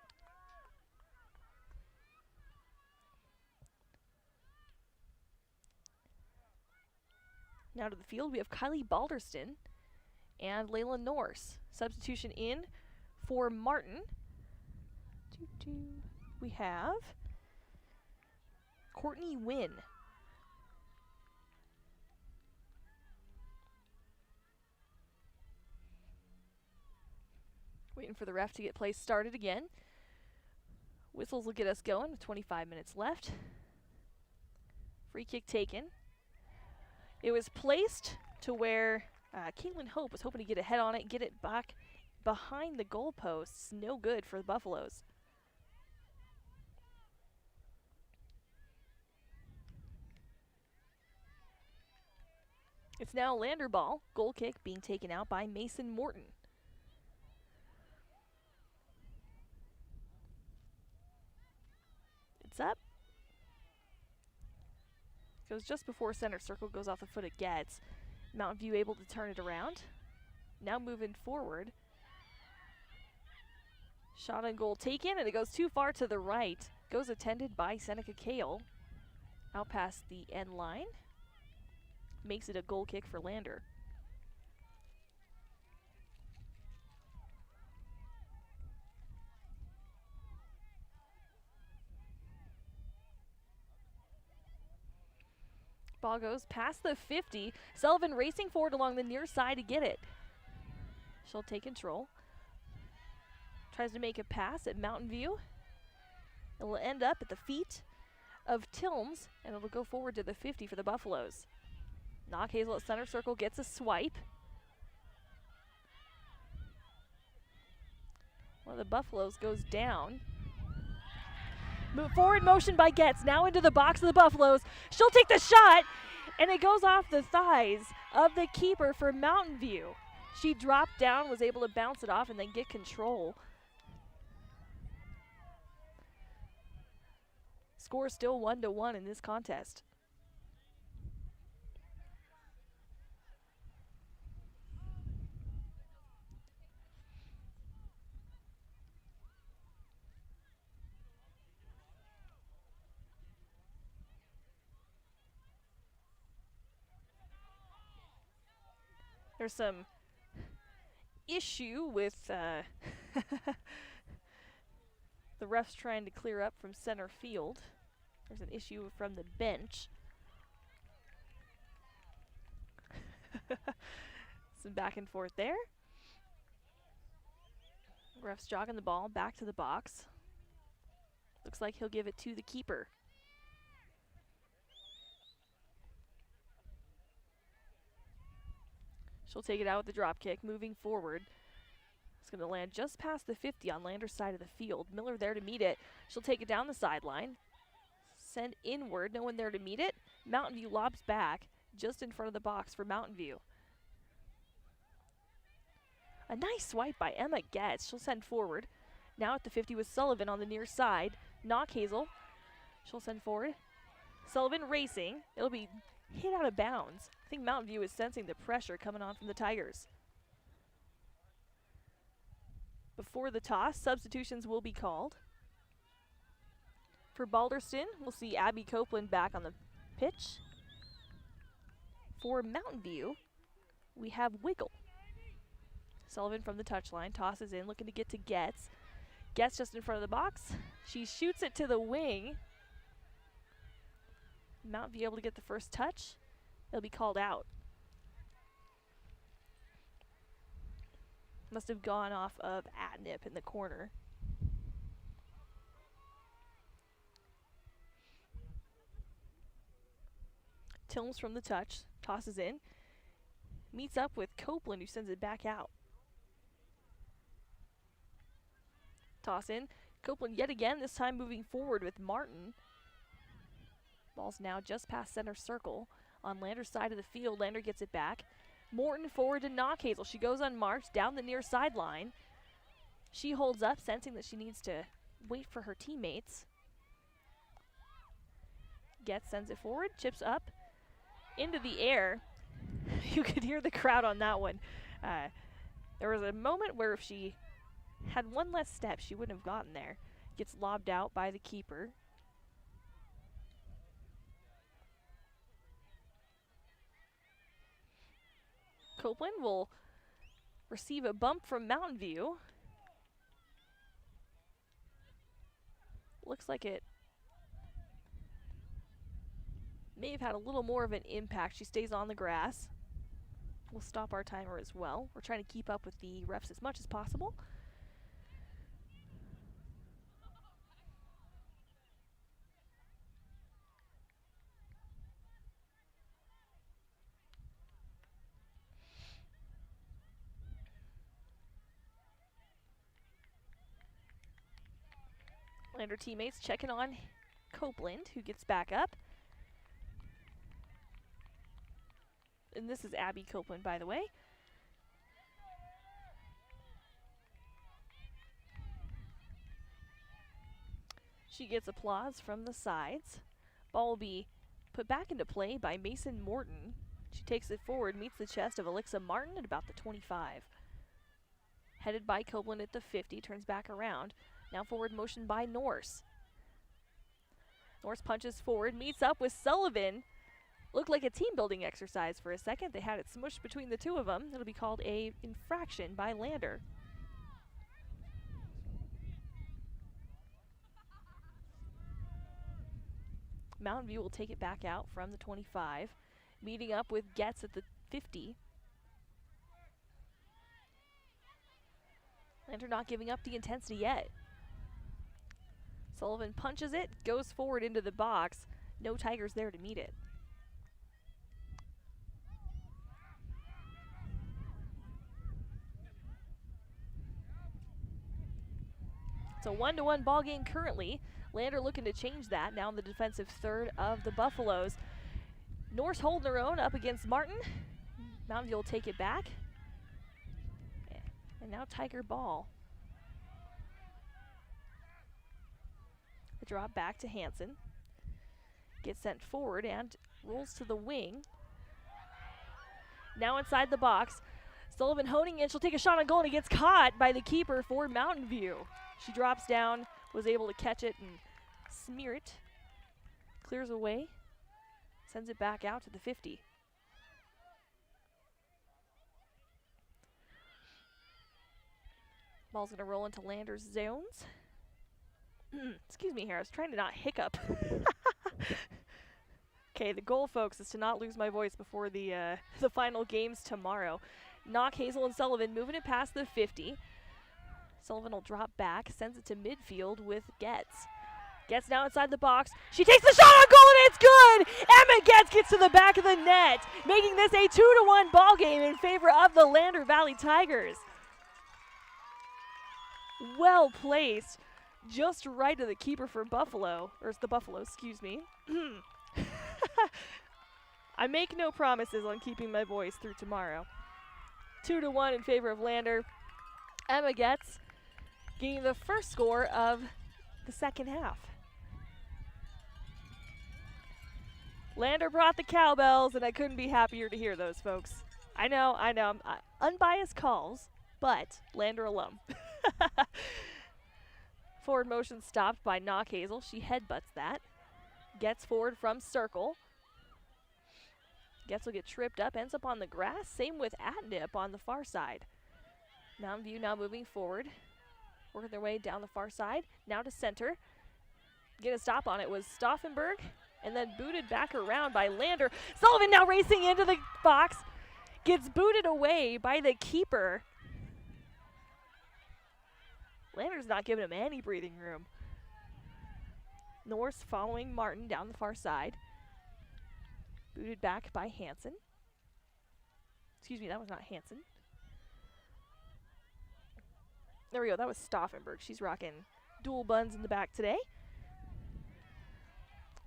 Now to the field, we have Kylie Balderston and Layla Norse. Substitution in for Martin. We have Courtney Wynn. Waiting for the ref to get play started again. Whistles will get us going with 25 minutes left. Free kick taken. It was placed to where Caitlin Hope was hoping to get a head on it, get it back behind the goalposts. No good for the Buffaloes. It's now Lander ball. Goal kick being taken out by Mason Morton. It's up. Goes just before center circle, goes off the foot of Getz. Mountain View able to turn it around. Now moving forward. Shot on goal taken, and it goes too far to the right. Goes attended by Seneca Kale. Out past the end line. Makes it a goal kick for Lander. Ball goes past the 50. Sullivan racing forward along the near side to get it. She'll take control. Tries to make a pass at Mountain View. It will end up at the feet of Tilms, and it'll go forward to the 50 for the Buffaloes. Knock Hazel at center circle, gets a swipe. One of the Buffaloes goes down. Move forward motion by Getz, now into the box of the Buffaloes. She'll take the shot, and it goes off the thighs of the keeper for Mountain View. She dropped down, was able to bounce it off and then get control. Score still 1-1 in this contest. There's some issue with the refs trying to clear up from center field. There's an issue from the bench. Some back and forth there. Refs jogging the ball back to the box. Looks like he'll give it to the keeper. She'll take it out with the drop kick, moving forward. It's going to land just past the 50 on Lander's side of the field. Miller there to meet it. She'll take it down the sideline. Send inward, no one there to meet it. Mountain View lobs back, just in front of the box for Mountain View. A nice swipe by Emma Getz. She'll send forward. Now at the 50 with Sullivan on the near side. Knock Hazel. She'll send forward. Sullivan racing. It'll be hit out of bounds. I think Mountain View is sensing the pressure coming on from the Tigers. Before the toss, substitutions will be called. For Balderston, we'll see Abby Copeland back on the pitch. For Mountain View, we have Wiggle. Sullivan from the touchline, tosses in, looking to get to Getz. Getz just in front of the box. She shoots it to the wing. Mountain View able to get the first touch. It'll be called out. Must have gone off of Atnip in the corner. Tilms from the touch, tosses in. Meets up with Copeland, who sends it back out. Toss in. Copeland yet again, this time moving forward with Martin. Ball's now just past center circle on Lander's side of the field. Lander gets it back. Morton forward to Knock Hazel. She goes unmarked down the near sideline. She holds up, sensing that she needs to wait for her teammates. Getz sends it forward, chips up into the air. You could hear the crowd on that one. There was a moment where if she had one less step, she wouldn't have gotten there. Gets lobbed out by the keeper. Copeland will receive a bump from Mountain View. Looks like it may have had a little more of an impact. She stays on the grass. We'll stop our timer as well. We're trying to keep up with the refs as much as possible. Lander teammates checking on Copeland, who gets back up. And this is Abby Copeland, by the way. She gets applause from the sides. Ball will be put back into play by Mason Morton. She takes it forward, meets the chest of Alexa Martin at about the 25. Headed by Copeland at the 50, turns back around. Now forward motion by Norse. Norse punches forward, meets up with Sullivan. Looked like a team building exercise for a second. They had it smushed between the two of them. It'll be called a infraction by Lander. Mountain View will take it back out from the 25. Meeting up with Getz at the 50. Lander not giving up the intensity yet. Sullivan punches it, goes forward into the box. No Tigers there to meet it. It's a 1-1 ball game currently. Lander looking to change that now in the defensive third of the Buffaloes. Norse holding their own up against Martin. Mountain View will take it back. And now Tiger ball. The drop back to Hansen. Gets sent forward and rolls to the wing. Now inside the box. Sullivan honing in. She'll take a shot on goal, and it gets caught by the keeper for Mountain View. She drops down, was able to catch it and smear it. Clears away. Sends it back out to the 50. Ball's going to roll into Lander's zones. Excuse me here, I was trying to not hiccup. Okay, the goal, folks, is to not lose my voice before the final games tomorrow. Knock, Hazel, and Sullivan moving it past the 50. Sullivan will drop back, sends it to midfield with Getz. Getz now inside the box. She takes the shot on goal, and it's good! Emma Getz gets to the back of the net, making this a 2-1 ball game in favor of the Lander Valley Tigers. Well placed, just right of the keeper for Buffalo, or it's the Buffalo, excuse me. I make no promises on keeping my voice through tomorrow. 2-1 in favor of Lander. Emma Getz getting the first score of the second half. Lander brought the cowbells, and I couldn't be happier to hear those, folks. I know, unbiased calls, but Lander alum. Forward motion stopped by Knock Hazel. She headbutts that. Gets forward from circle. Getz will get tripped up, ends up on the grass. Same with Atnip on the far side. Mountain View now moving forward. Working their way down the far side. Now to center. Get a stop on it was Stauffenberg. And then booted back around by Lander. Sullivan now racing into the box. Gets booted away by the keeper. Lander's not giving him any breathing room. Norse following Martin down the far side. Booted back by Hansen. Excuse me, that was not Hansen. There we go, that was Stauffenberg. She's rocking dual buns in the back today.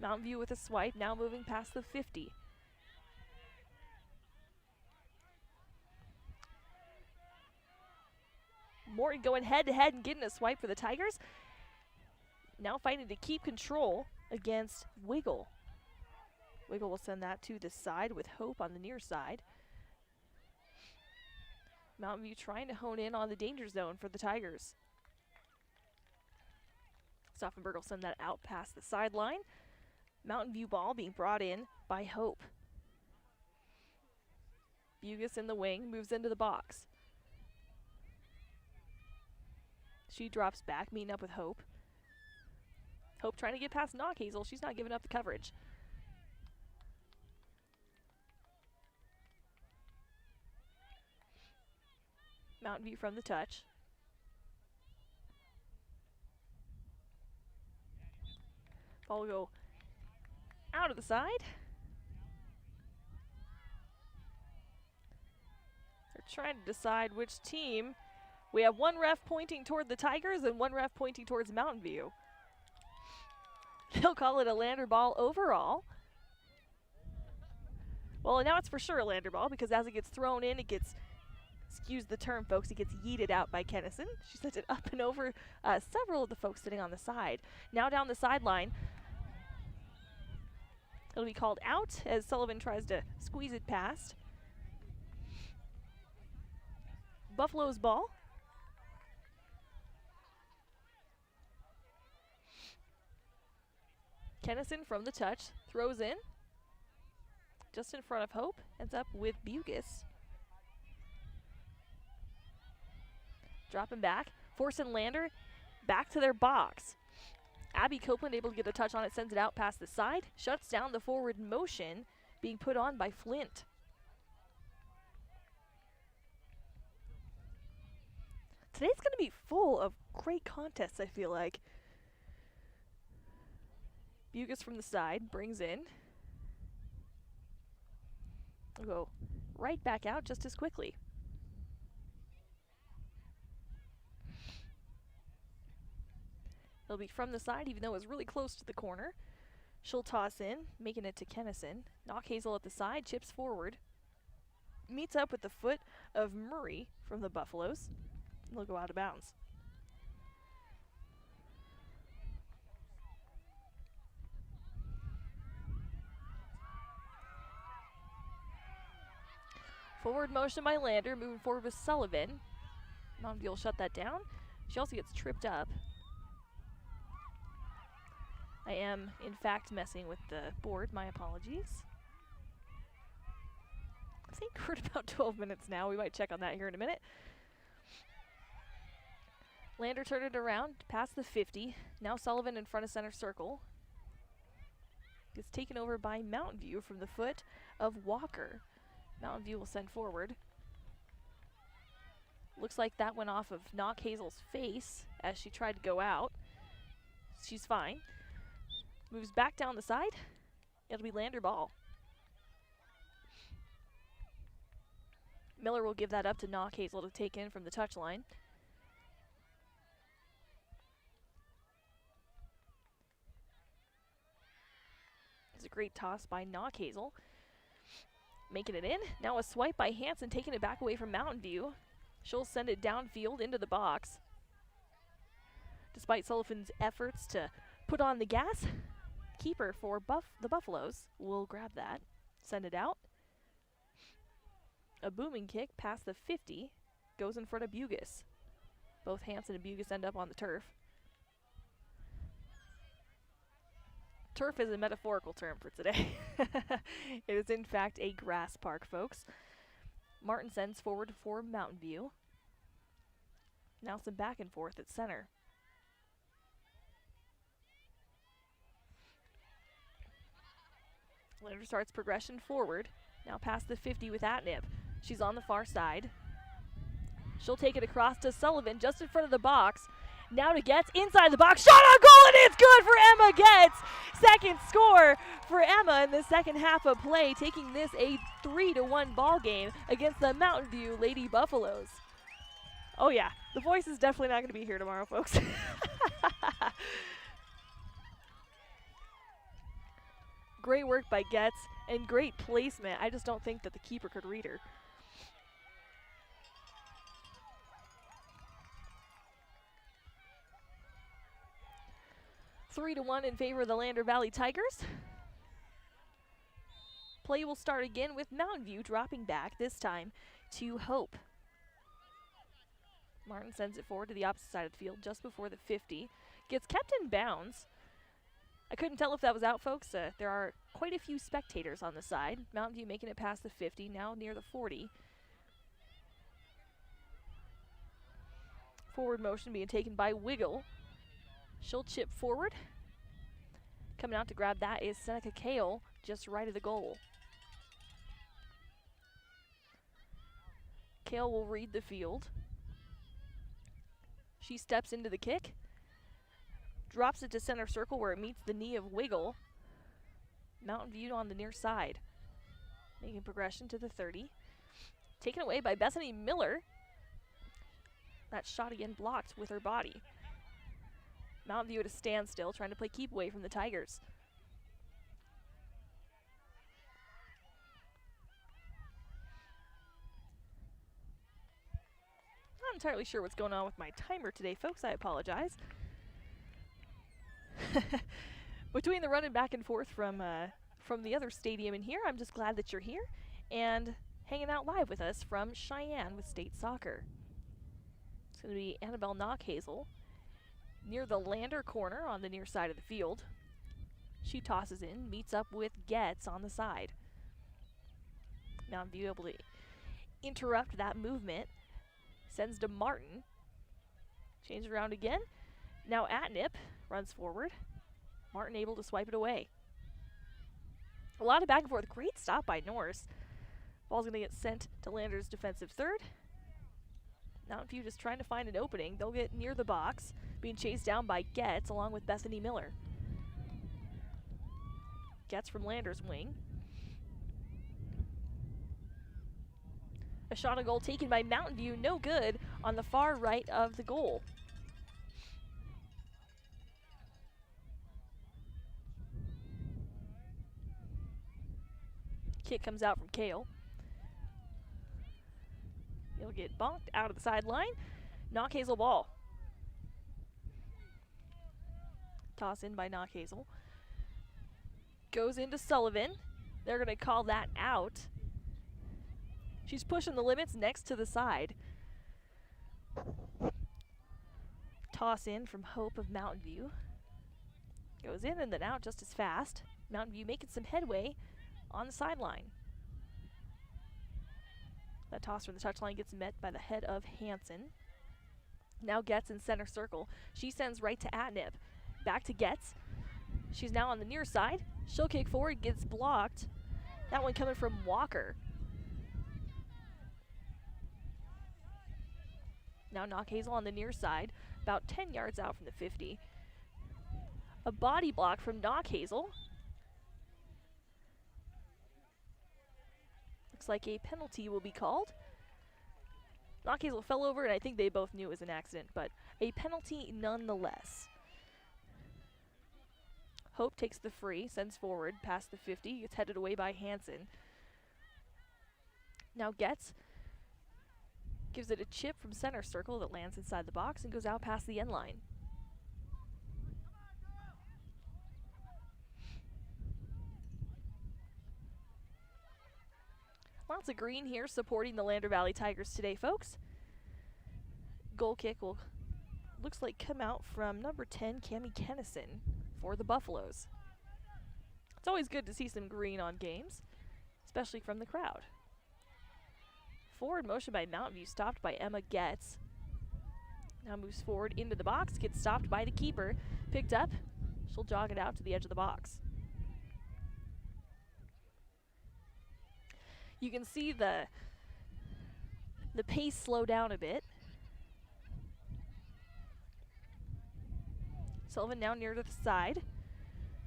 Mountain View with a swipe, now moving past the 50. Morton going head-to-head and getting a swipe for the Tigers. Now fighting to keep control against Wiggle. Wiggle will send that to the side with Hope on the near side. Mountain View trying to hone in on the danger zone for the Tigers. Stauffenberg will send that out past the sideline. Mountain View ball being brought in by Hope. Bugis in the wing, moves into the box. She drops back, meeting up with Hope. Hope trying to get past Knock Hazel. She's not giving up the coverage. Mountain View from the touch. Ball will go out of the side. They're trying to decide which team. We have one ref pointing toward the Tigers and one ref pointing towards Mountain View. They'll call it a Lander ball overall. Well, now it's for sure a Lander ball because as it gets thrown in, it gets, excuse the term, folks, it gets yeeted out by Kennison. She sent it up and over several of the folks sitting on the side. Now down the sideline. It'll be called out as Sullivan tries to squeeze it past. Buffalo's ball. Kennison from the touch, throws in. Just in front of Hope, ends up with Bugis. Dropping back, forcing Lander back to their box. Abby Copeland able to get a touch on it, sends it out past the side, shuts down the forward motion being put on by Flint. Today's going to be full of great contests, I feel like. Bugis from the side, brings in. We'll go right back out just as quickly. It'll be from the side, even though it was really close to the corner. She'll toss in, making it to Kennison. Knock Hazel at the side, chips forward. Meets up with the foot of Murray from the Buffaloes. They'll go out of bounds. Forward motion by Lander, moving forward with Sullivan. Mountain View will shut that down. She also gets tripped up. I am, in fact, messing with the board. My apologies. I think we're at about 12 minutes now. We might check on that here in a minute. Lander turned it around, past the 50. Now Sullivan in front of center circle. Gets taken over by Mountain View from the foot of Walker. Mountain View will send forward. Looks like that went off of Knock Hazel's face as she tried to go out. She's fine. Moves back down the side. It'll be Lander ball. Miller will give that up to Knock Hazel to take in from the touchline. It's a great toss by Knock Hazel. Making it in. Now a swipe by Hansen, taking it back away from Mountain View. She'll send it downfield into the box. Despite Sullivan's efforts to put on the gas, keeper for the Buffaloes will grab that, send it out. A booming kick past the 50 goes in front of Bugis. Both Hansen and Bugis end up on the turf. Turf is a metaphorical term for today. It is in fact a grass park, folks. Martin sends forward for Mountain View. Now some back and forth at center. Lander starts progression forward. Now past the 50 with Atnip. She's on the far side. She'll take it across to Sullivan just in front of the box. Now to Getz inside the box. Shot on goal, and it's good for Emma Getz. Second score for Emma in the second half of play, taking this a 3-1 ball game against the Mountain View Lady Buffaloes. Oh yeah, the voice is definitely not going to be here tomorrow, folks. Great work by Getz and great placement. I just don't think that the keeper could read her. Three to 1 in favor of the Lander Valley Tigers. Play will start again with Mountain View dropping back, this time to Hope. Martin sends it forward to the opposite side of the field just before the 50. Gets kept in bounds. I couldn't tell if that was out, folks. There are quite a few spectators on the side. Mountain View making it past the 50, now near the 40. Forward motion being taken by Wiggle. She'll chip forward. Coming out to grab that is Seneca Kale, just right of the goal. Kale will read the field. She steps into the kick. Drops it to center circle where it meets the knee of Wiggle. Mountain View on the near side. Making progression to the 30. Taken away by Bethany Miller. That shot again blocked with her body. Mountain View at a standstill, trying to play keep away from the Tigers. Not entirely sure what's going on with my timer today, folks. I apologize. Between the running back and forth from the other stadium in here, I'm just glad that you're here and hanging out live with us from Cheyenne with State Soccer. It's going to be Annabelle Knockhazel near the Lander corner on the near side of the field. She tosses in, meets up with Getz on the side. Mountain View able to interrupt that movement. Sends to Martin. Changes around again. Now Atnip runs forward. Martin able to swipe it away. A lot of back and forth. Great stop by Norse. Ball's going to get sent to Lander's defensive third. Mountain View just trying to find an opening. They'll get near the box, being chased down by Getz along with Bethany Miller. Getz from Lander's wing. A shot on goal taken by Mountain View, no good on the far right of the goal. Kick comes out from Kale. He'll get bonked out of the sideline. Knock Hazel ball. Toss in by Knock Hazel. Goes into Sullivan. They're going to call that out. She's pushing the limits next to the side. Toss in from Hope of Mountain View. Goes in and then out just as fast. Mountain View making some headway on the sideline. That toss from the touchline gets met by the head of Hansen. Now Getz in center circle. She sends right to Atnip. Back to Getz. She's now on the near side. She'll kick forward, gets blocked. That one coming from Walker. Now Knock Hazel on the near side, about 10 yards out from the 50. A body block from Knock Hazel. Looks like a penalty will be called. Knock Hazel fell over, and I think they both knew it was an accident, but a penalty nonetheless. Hope takes the free, sends forward past the 50, gets headed away by Hansen. Now Getz gives it a chip from center circle that lands inside the box and goes out past the end line. Lots of green here supporting the Lander Valley Tigers today, folks. Goal kick will, looks like, come out from number 10, Cammie Kennison, for the Buffaloes. It's always good to see some green on games, especially from the crowd. Forward motion by Mountain View, stopped by Emma Getz. Now moves forward into the box, gets stopped by the keeper, picked up. She'll jog it out to the edge of the box. You can see the pace slow down a bit. Sullivan now near to the side.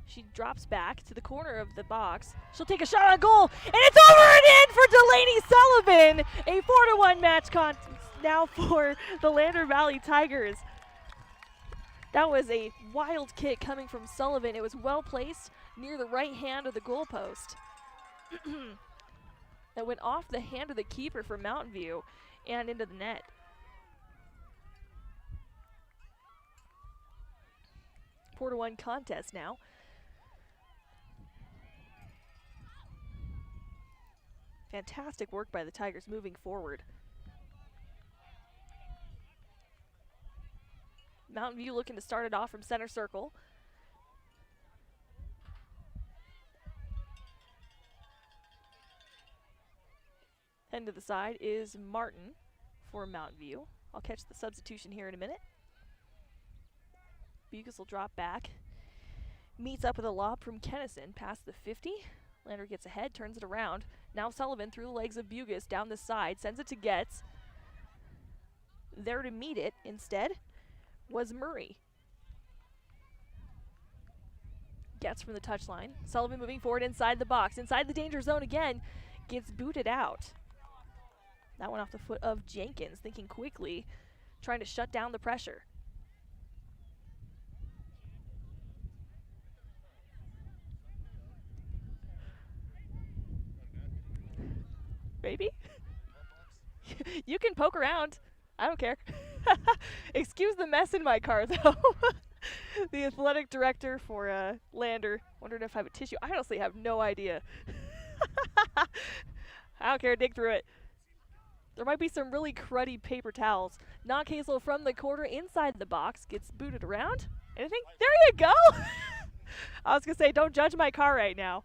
She drops back to the corner of the box. She'll take a shot on goal, and it's over and in for Delaney Sullivan. A 4-1 match contest now for the Lander Valley Tigers. That was a wild kick coming from Sullivan. It was well placed near the right hand of the goalpost. That went off the hand of the keeper for Mountain View and into the net. 4-1 contest now. Fantastic work by the Tigers moving forward. Mountain View looking to start it off from center circle. End to the side is Martin for Mountain View. I'll catch the substitution here in a minute. Bucas will drop back. Meets up with a lob from Kennison past the 50. Lander gets ahead, turns it around. Now Sullivan through the legs of Bucas down the side, sends it to Getz. There to meet it instead was Murray. Getz from the touchline. Sullivan moving forward inside the box. Inside the danger zone again. Gets booted out. That one off the foot of Jenkins, thinking quickly, trying to shut down the pressure. Maybe? You can poke around. I don't care. Excuse the mess in my car, though. The athletic director for Lander. Wondering if I have a tissue. I honestly have no idea. I don't care. Dig through it. There might be some really cruddy paper towels. Knock Hazel from the corner inside the box. Gets booted around. Anything? There you go! I was going to say, don't judge my car right now.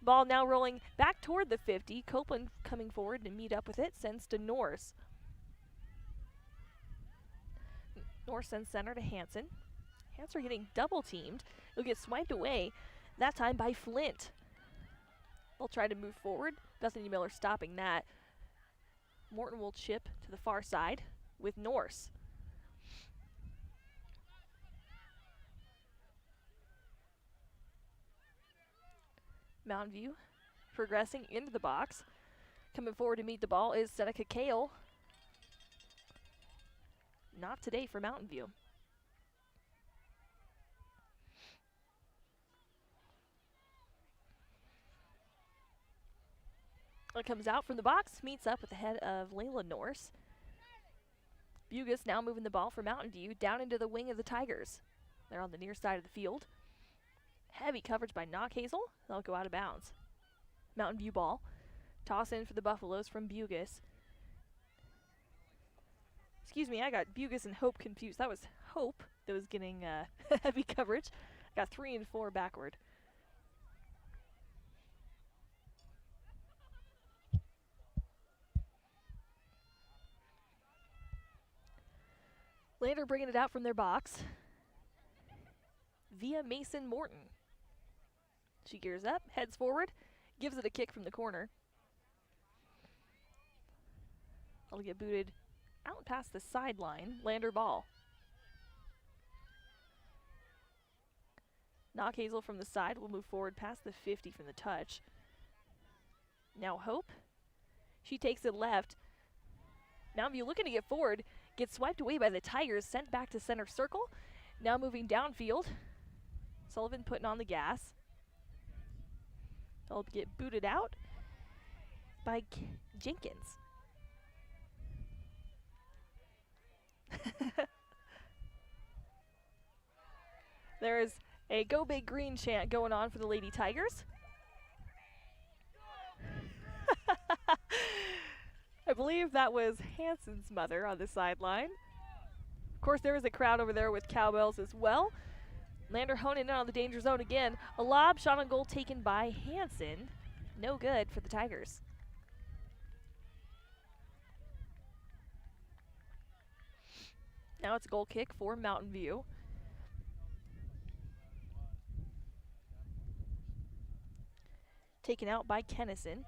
Ball now rolling back toward the 50. Copeland coming forward to meet up with it. Sends to Norse. Norse sends center to Hansen. Hansen getting double teamed. He'll get swiped away, that time by Flint. They'll try to move forward. Bethany Miller stopping that. Morton will chip to the far side with Norse. Mountain View progressing into the box. Coming forward to meet the ball is Seneca Kale. Not today for Mountain View. It comes out from the box, meets up with the head of Layla Norse. Bugus now moving the ball for Mountain View down into the wing of the Tigers. They're on the near side of the field. Heavy coverage by Knock Hazel. They'll go out of bounds. Mountain View ball. Toss in for the Buffaloes from Bugus. Excuse me, I got Bugus and Hope confused. That was Hope that was getting heavy coverage. Got 3 and 4 backward. Lander bringing it out from their box via Mason Morton. She gears up, heads forward, gives it a kick from the corner. That'll get booted out past the sideline. Lander ball. Knock Hazel from the side will move forward past the 50 from the touch. Now Hope. She takes it left. Mountain View looking to get forward. Gets swiped away by the Tigers, sent back to center circle. Now moving downfield. Sullivan putting on the gas. They'll get booted out by Jenkins. There is a Go Big Green chant going on for the Lady Tigers. I believe that was Hanson's mother on the sideline. Of course, there is a crowd over there with cowbells as well. Lander honing in on the danger zone again. A lob shot on goal taken by Hanson. No good for the Tigers. Now it's a goal kick for Mountain View. Taken out by Kennison.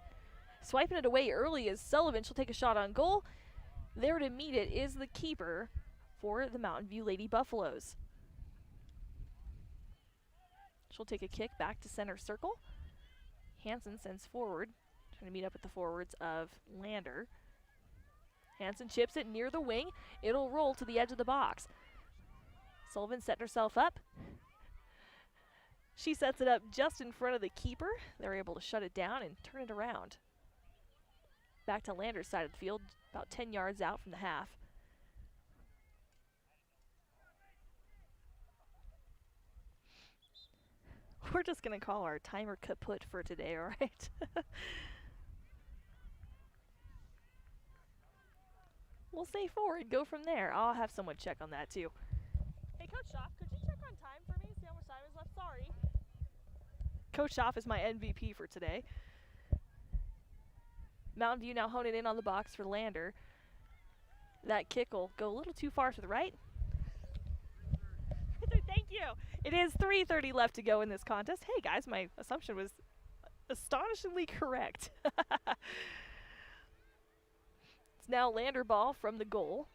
Swiping it away early is Sullivan. She'll take a shot on goal. There to meet it is the keeper for the Mountain View Lady Buffaloes. She'll take a kick back to center circle. Hanson sends forward, trying to meet up with the forwards of Lander. Hanson chips it near the wing. It'll roll to the edge of the box. Sullivan setting herself up. She sets it up just in front of the keeper. They're able to shut it down and turn it around. Back to Lander's side of the field, about 10 yards out from the half. We're just going to call our timer kaput for today, all right? We'll stay forward, go from there. I'll have someone check on that too. Hey, Coach Schaff, could you check on time for me? See how much time is left? Sorry. Coach Schaff is my MVP for today. Mountain View now honing in on the box for Lander. That kick will go a little too far to the right. Thank you. It is 3:30 left to go in this contest. Hey guys, my assumption was astonishingly correct. It's now Lander ball from the goal.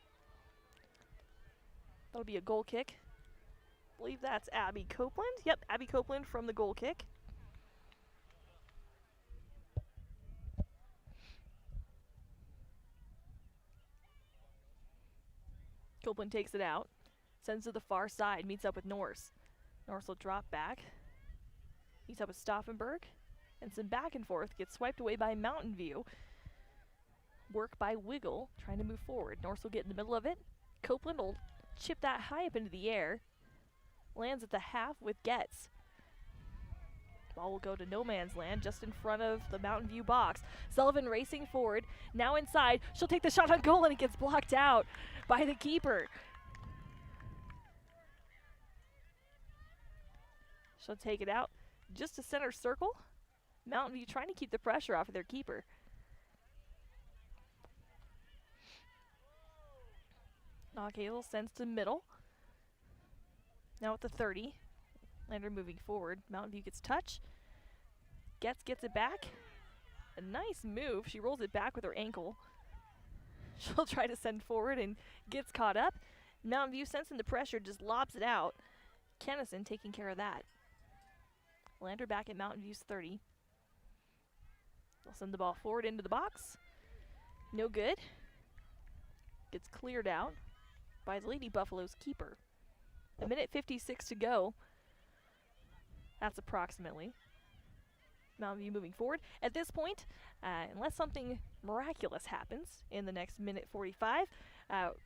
That'll be a goal kick. I believe that's Abby Copeland. Yep, Abby Copeland from the goal kick. Copeland takes it out, sends to the far side, meets up with Norse. Norse will drop back, meets up with Stauffenberg, and some back and forth gets swiped away by Mountain View. Work by Wiggle, trying to move forward. Norse will get in the middle of it. Copeland will chip that high up into the air. Lands at the half with Getz. Ball will go to no man's land just in front of the Mountain View box. Sullivan racing forward, now inside. She'll take the shot on goal and it gets blocked out by the keeper. She'll take it out just to center circle. Mountain View trying to keep the pressure off of their keeper. Hazel sends to middle. Now at the 30. Lander moving forward. Mountain View gets touch. Gets it back. A nice move. She rolls it back with her ankle. She'll try to send forward and gets caught up. Mountain View, sensing the pressure, just lobs it out. Kennison taking care of that. Lander back at Mountain View's 30. They'll send the ball forward into the box. No good. Gets cleared out by the Lady Buffaloes keeper. 1:56 to go. That's approximately. Mountain View moving forward. At this point, unless something miraculous happens in the next minute 45,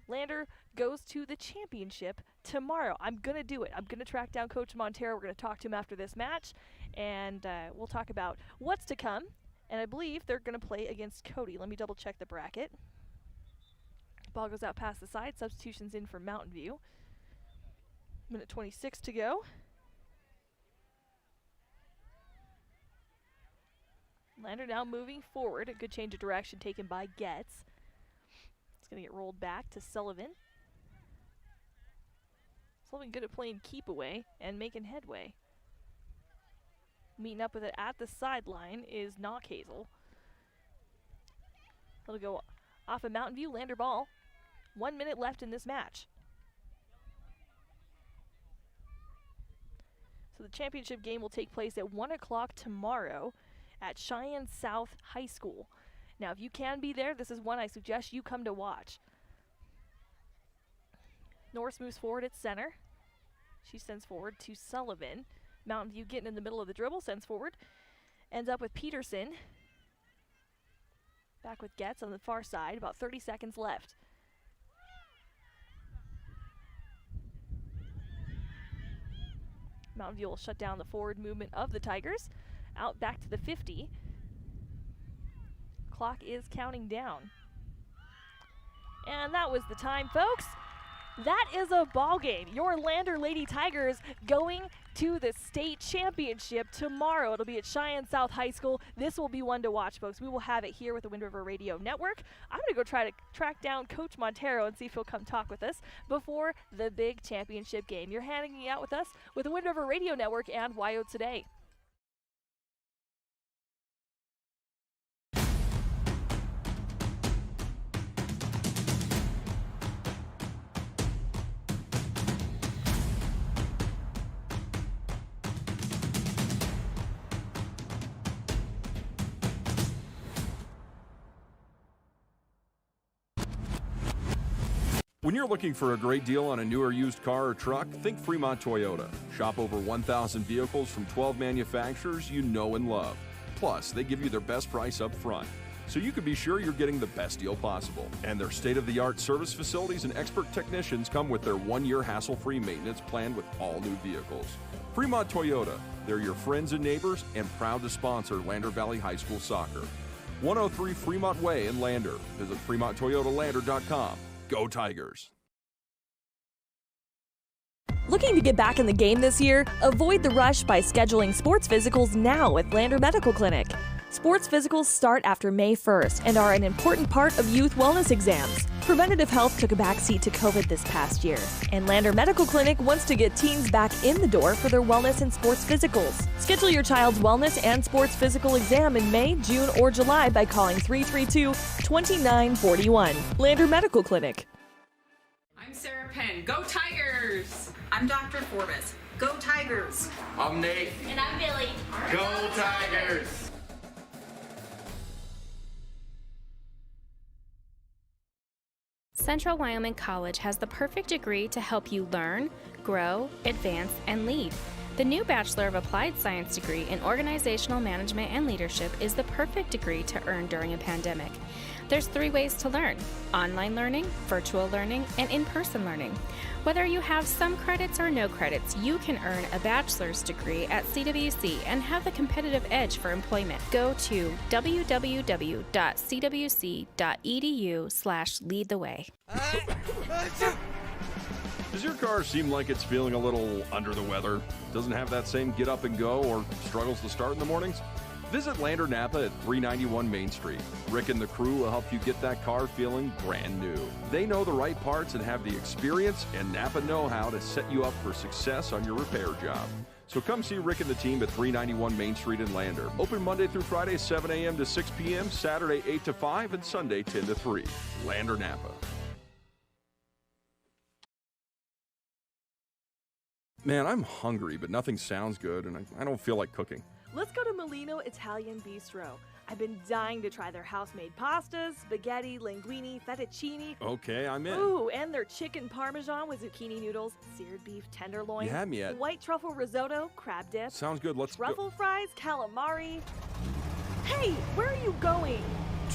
Lander goes to the championship tomorrow. I'm going to do it. I'm going to track down Coach Montero. We're going to talk to him after this match, and we'll talk about what's to come. And I believe they're going to play against Cody. Let me double check the bracket. Ball goes out past the side. Substitutions in for Mountain View. Minute 26 to go. Lander now moving forward. A good change of direction taken by Getz. It's going to get rolled back to Sullivan. Sullivan good at playing keep away and making headway. Meeting up with it at the sideline is Knockhazel. It'll go off of Mountain View. Lander ball. 1 minute left in this match. So the championship game will take place at 1 o'clock tomorrow at Cheyenne South High School. Now, if you can be there, this is one I suggest you come to watch. Norris moves forward at center. She sends forward to Sullivan. Mountain View getting in the middle of the dribble, sends forward. Ends up with Peterson. Back with Getz on the far side, about 30 seconds left. Mountain View will shut down the forward movement of the Tigers. Out back to the 50. Clock is counting down. And that was the time, folks. That is a ball game. Your Lander Lady Tigers going to the state championship tomorrow. It'll be at Cheyenne South High School. This will be one to watch, folks. We will have it here with the Wind River Radio Network. I'm going to go try to track down Coach Montero and see if he'll come talk with us before the big championship game. You're hanging out with us with the Wind River Radio Network and WYO Today. When you're looking for a great deal on a new or used car or truck, think Fremont Toyota. Shop over 1,000 vehicles from 12 manufacturers you know and love. Plus, they give you their best price up front, so you can be sure you're getting the best deal possible. And their state-of-the-art service facilities and expert technicians come with their 1-year hassle-free maintenance plan with all new vehicles. Fremont Toyota, they're your friends and neighbors and proud to sponsor Lander Valley High School soccer. 103 Fremont Way in Lander. Visit FremontToyotaLander.com. Go Tigers! Looking to get back in the game this year? Avoid the rush by scheduling sports physicals now with Lander Medical Clinic. Sports physicals start after May 1st and are an important part of youth wellness exams. Preventative health took a backseat to COVID this past year, and Lander Medical Clinic wants to get teens back in the door for their wellness and sports physicals. Schedule your child's wellness and sports physical exam in May, June, or July by calling 332-2941. Lander Medical Clinic. I'm Sarah Penn. Go Tigers! I'm Dr. Forbes. Go Tigers! I'm Nate. And I'm Billy. Go Tigers! Central Wyoming College has the perfect degree to help you learn, grow, advance, and lead. The new Bachelor of Applied Science degree in Organizational Management and Leadership is the perfect degree to earn during a pandemic. There's 3 ways to learn: online learning, virtual learning, and in-person learning. Whether you have some credits or no credits, you can earn a bachelor's degree at CWC and have the competitive edge for employment. Go to www.cwc.edu/leadtheway. Does your car seem like it's feeling a little under the weather? Doesn't have that same get up and go or struggles to start in the mornings? Visit Lander Napa at 391 Main Street. Rick and the crew will help you get that car feeling brand new. They know the right parts and have the experience and Napa know-how to set you up for success on your repair job. So come see Rick and the team at 391 Main Street in Lander. Open Monday through Friday, 7 a.m. to 6 p.m., Saturday, 8 to 5, and Sunday, 10 to 3. Lander Napa. Man, I'm hungry, but nothing sounds good, and I don't feel like cooking. Let's go to Molino Italian Bistro. I've been dying to try their house-made pastas, spaghetti, linguine, fettuccine. Okay, I'm in. Ooh, and their chicken parmesan with zucchini noodles, seared beef tenderloin. You had me at. White truffle risotto, crab dip. Sounds good. Let's truffle fries, calamari. Hey, where are you going?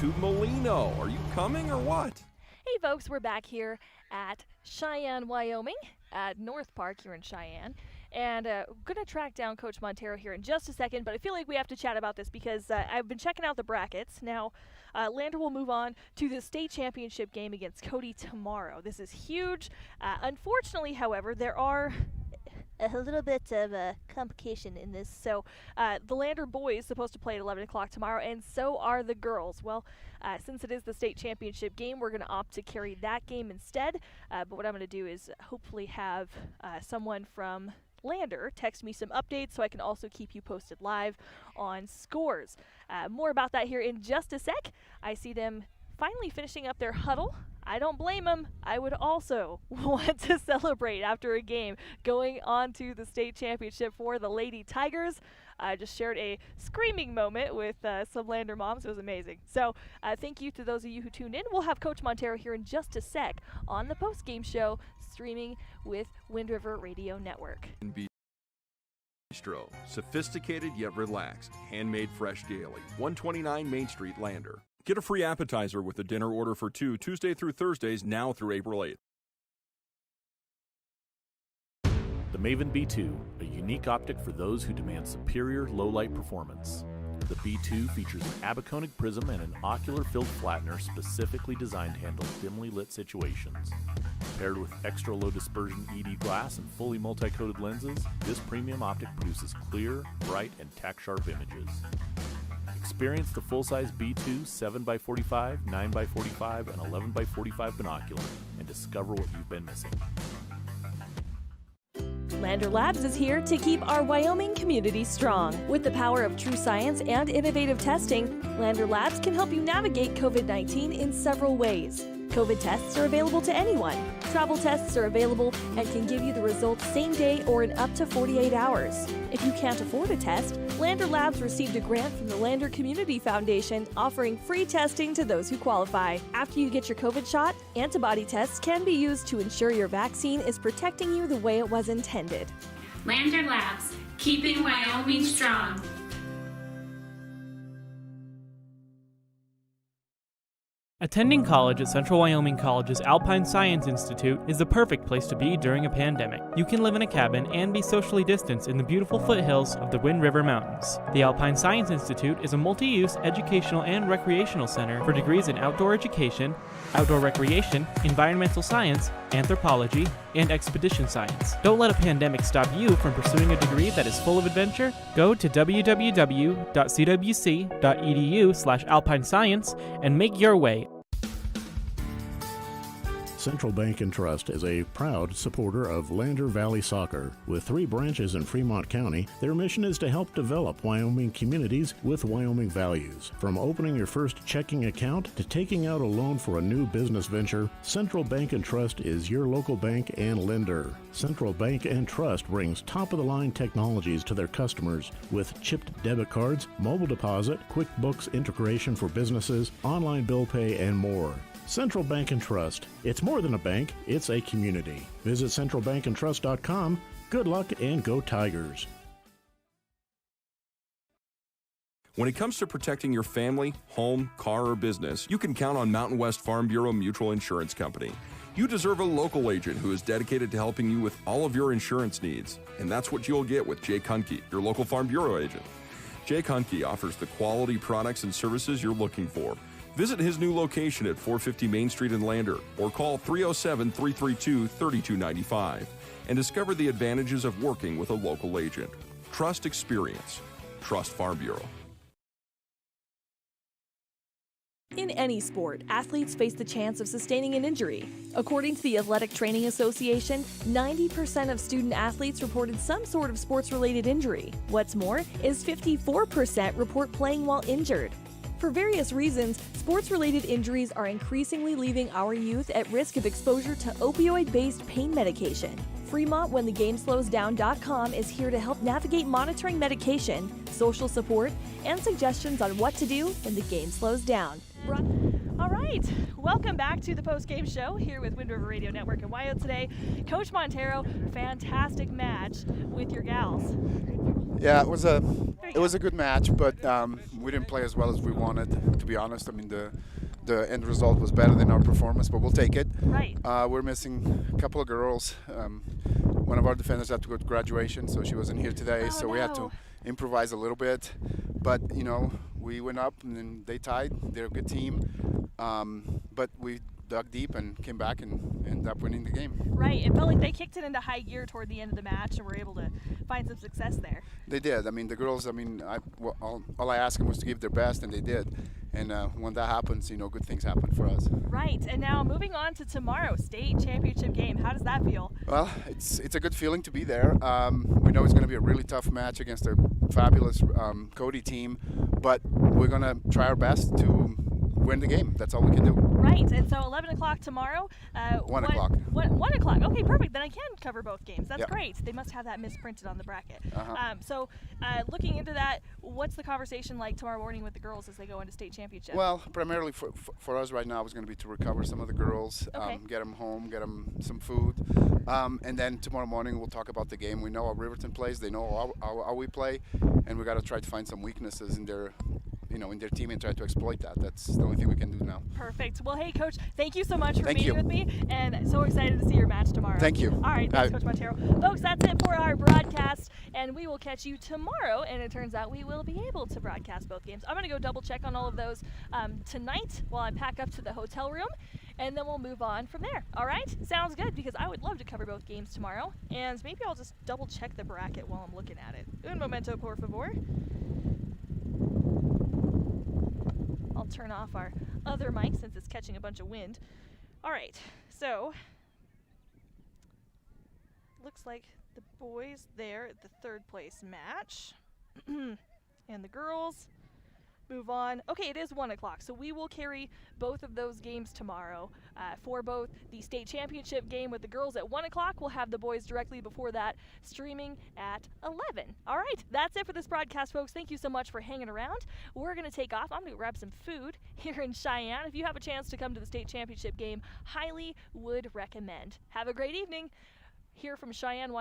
To Molino. Are you coming or what? Hey folks, we're back here at Cheyenne, Wyoming, at North Park here in Cheyenne. And going to track down Coach Montero here in just a second, but I feel like we have to chat about this because I've been checking out the brackets. Now, Lander will move on to the state championship game against Cody tomorrow. This is huge. Unfortunately, however, there are a little bit of a complication in this. So the Lander boys supposed to play at 11 o'clock tomorrow, and so are the girls. Well, since it is the state championship game, we're going to opt to carry that game instead. But what I'm going to do is hopefully have someone from Lander text me some updates so I can also keep you posted live on scores. More about that here in just a sec. I see them finally finishing up their huddle. I don't blame them. I would also want to celebrate after a game going on to the state championship for the Lady Tigers. I just shared a screaming moment with some Lander moms. It was amazing. So thank you to those of you who tuned in. We'll have Coach Montero here in just a sec on the post-game show streaming with Wind River Radio Network. Bistro. Sophisticated yet relaxed. Handmade fresh daily. 129 Main Street, Lander. Get a free appetizer with a dinner order for two, Tuesday through Thursdays, now through April 8th. The Maven B2, a unique optic for those who demand superior low-light performance. The B2 features an abaconic prism and an ocular-filled flattener specifically designed to handle dimly lit situations. Paired with extra low dispersion ED glass and fully multi-coated lenses, this premium optic produces clear, bright, and tack-sharp images. Experience the full-size B2 7x45, 9x45, and 11x45 binocular and discover what you've been missing. Lander Labs is here to keep our Wyoming community strong. With the power of true science and innovative testing, Lander Labs can help you navigate COVID-19 in several ways. COVID tests are available to anyone. Travel tests are available and can give you the results same day or in up to 48 hours. If you can't afford a test, Lander Labs received a grant from the Lander Community Foundation offering free testing to those who qualify. After you get your COVID shot, antibody tests can be used to ensure your vaccine is protecting you the way it was intended. Lander Labs, keeping Wyoming strong. Attending college at Central Wyoming College's Alpine Science Institute is the perfect place to be during a pandemic. You can live in a cabin and be socially distanced in the beautiful foothills of the Wind River Mountains. The Alpine Science Institute is a multi-use educational and recreational center for degrees in outdoor education, outdoor recreation, environmental science, anthropology, and expedition science. Don't let a pandemic stop you from pursuing a degree that is full of adventure. Go to www.cwc.edu/alpinescience and make your way. Central Bank and Trust is a proud supporter of Lander Valley Soccer. With 3 branches in Fremont County, their mission is to help develop Wyoming communities with Wyoming values. From opening your first checking account to taking out a loan for a new business venture, Central Bank and Trust is your local bank and lender. Central Bank and Trust brings top-of-the-line technologies to their customers with chipped debit cards, mobile deposit, QuickBooks integration for businesses, online bill pay, and more. Central Bank and Trust. It's more than a bank, it's a community. Visit centralbankandtrust.com. Good luck and go Tigers. When it comes to protecting your family, home, car, or business, you can count on Mountain West Farm Bureau Mutual Insurance Company. You deserve a local agent who is dedicated to helping you with all of your insurance needs. And that's what you'll get with Jake Hunke, your local Farm Bureau agent. Jake Hunke offers the quality products and services you're looking for. Visit his new location at 450 Main Street in Lander or call 307-332-3295 and discover the advantages of working with a local agent. Trust experience. Trust Farm Bureau. In any sport, athletes face the chance of sustaining an injury. According to the Athletic Training Association, 90% of student athletes reported some sort of sports-related injury. What's more is 54% report playing while injured. For various reasons, sports-related injuries are increasingly leaving our youth at risk of exposure to opioid-based pain medication. Fremont WhenTheGameSlowsDown.com is here to help navigate monitoring medication, social support, and suggestions on what to do when the game slows down. All right, welcome back to the post-game show here with Wind River Radio Network and WYO today. Coach Montero, fantastic match with your gals. Yeah, it was a good match, but we didn't play as well as we wanted, to be honest. I mean, the end result was better than our performance, but we'll take it. Right. We're missing a couple of girls. One of our defenders had to go to graduation, so she wasn't here today, so we had to improvise a little bit. But, you know, we went up and then they tied. They're a good team. But we dug deep and came back and ended up winning the game. Right. It felt like they kicked it into high gear toward the end of the match and were able to find some success there. They did. I mean, the girls, all I asked them was to give their best, and they did. And when that happens, you know, good things happen for us. Right. And now moving on to tomorrow, state championship game. How does that feel? Well, it's a good feeling to be there. We know it's going to be a really tough match against a fabulous Cody team, but we're going to try our best to win the game. That's all we can do. Right. And so 11 o'clock tomorrow. 1 o'clock. 1 o'clock. Okay, perfect. Then I can cover both games. That's Yep. great. They must have that misprinted on the bracket. Uh-huh. So looking into that, what's the conversation like tomorrow morning with the girls as they go into state championship? Well, primarily for us right now is going to be to recover some of the girls, Okay. get them home, get them some food. And then tomorrow morning we'll talk about the game. We know how Riverton plays. They know how we play. And we got to try to find some weaknesses in their team and try to exploit that. That's the only thing we can do now. Perfect. Well, hey, Coach, thank you so much for Thank being you. with me, and so excited to see your match tomorrow. Thank you. All right, thanks, Coach Montero. Folks, that's it for our broadcast, and we will catch you tomorrow, and it turns out we will be able to broadcast both games. I'm going to go double check on all of those tonight while I pack up to the hotel room, and then we'll move on from there. All right? Sounds good, because I would love to cover both games tomorrow, and maybe I'll just double check the bracket while I'm looking at it. Un momento, por favor. I'll turn off our other mic since it's catching a bunch of wind. All right, so looks like the boys there at the third place match and the girls move on. Okay, it is 1 o'clock, so we will carry both of those games tomorrow. For both the state championship game with the girls at 1 o'clock, we'll have the boys directly before that streaming at 11. All right, that's it for this broadcast, folks. Thank you so much for hanging around. We're going to take off. I'm going to grab some food here in Cheyenne. If you have a chance to come to the state championship game, highly would recommend. Have a great evening here from Cheyenne,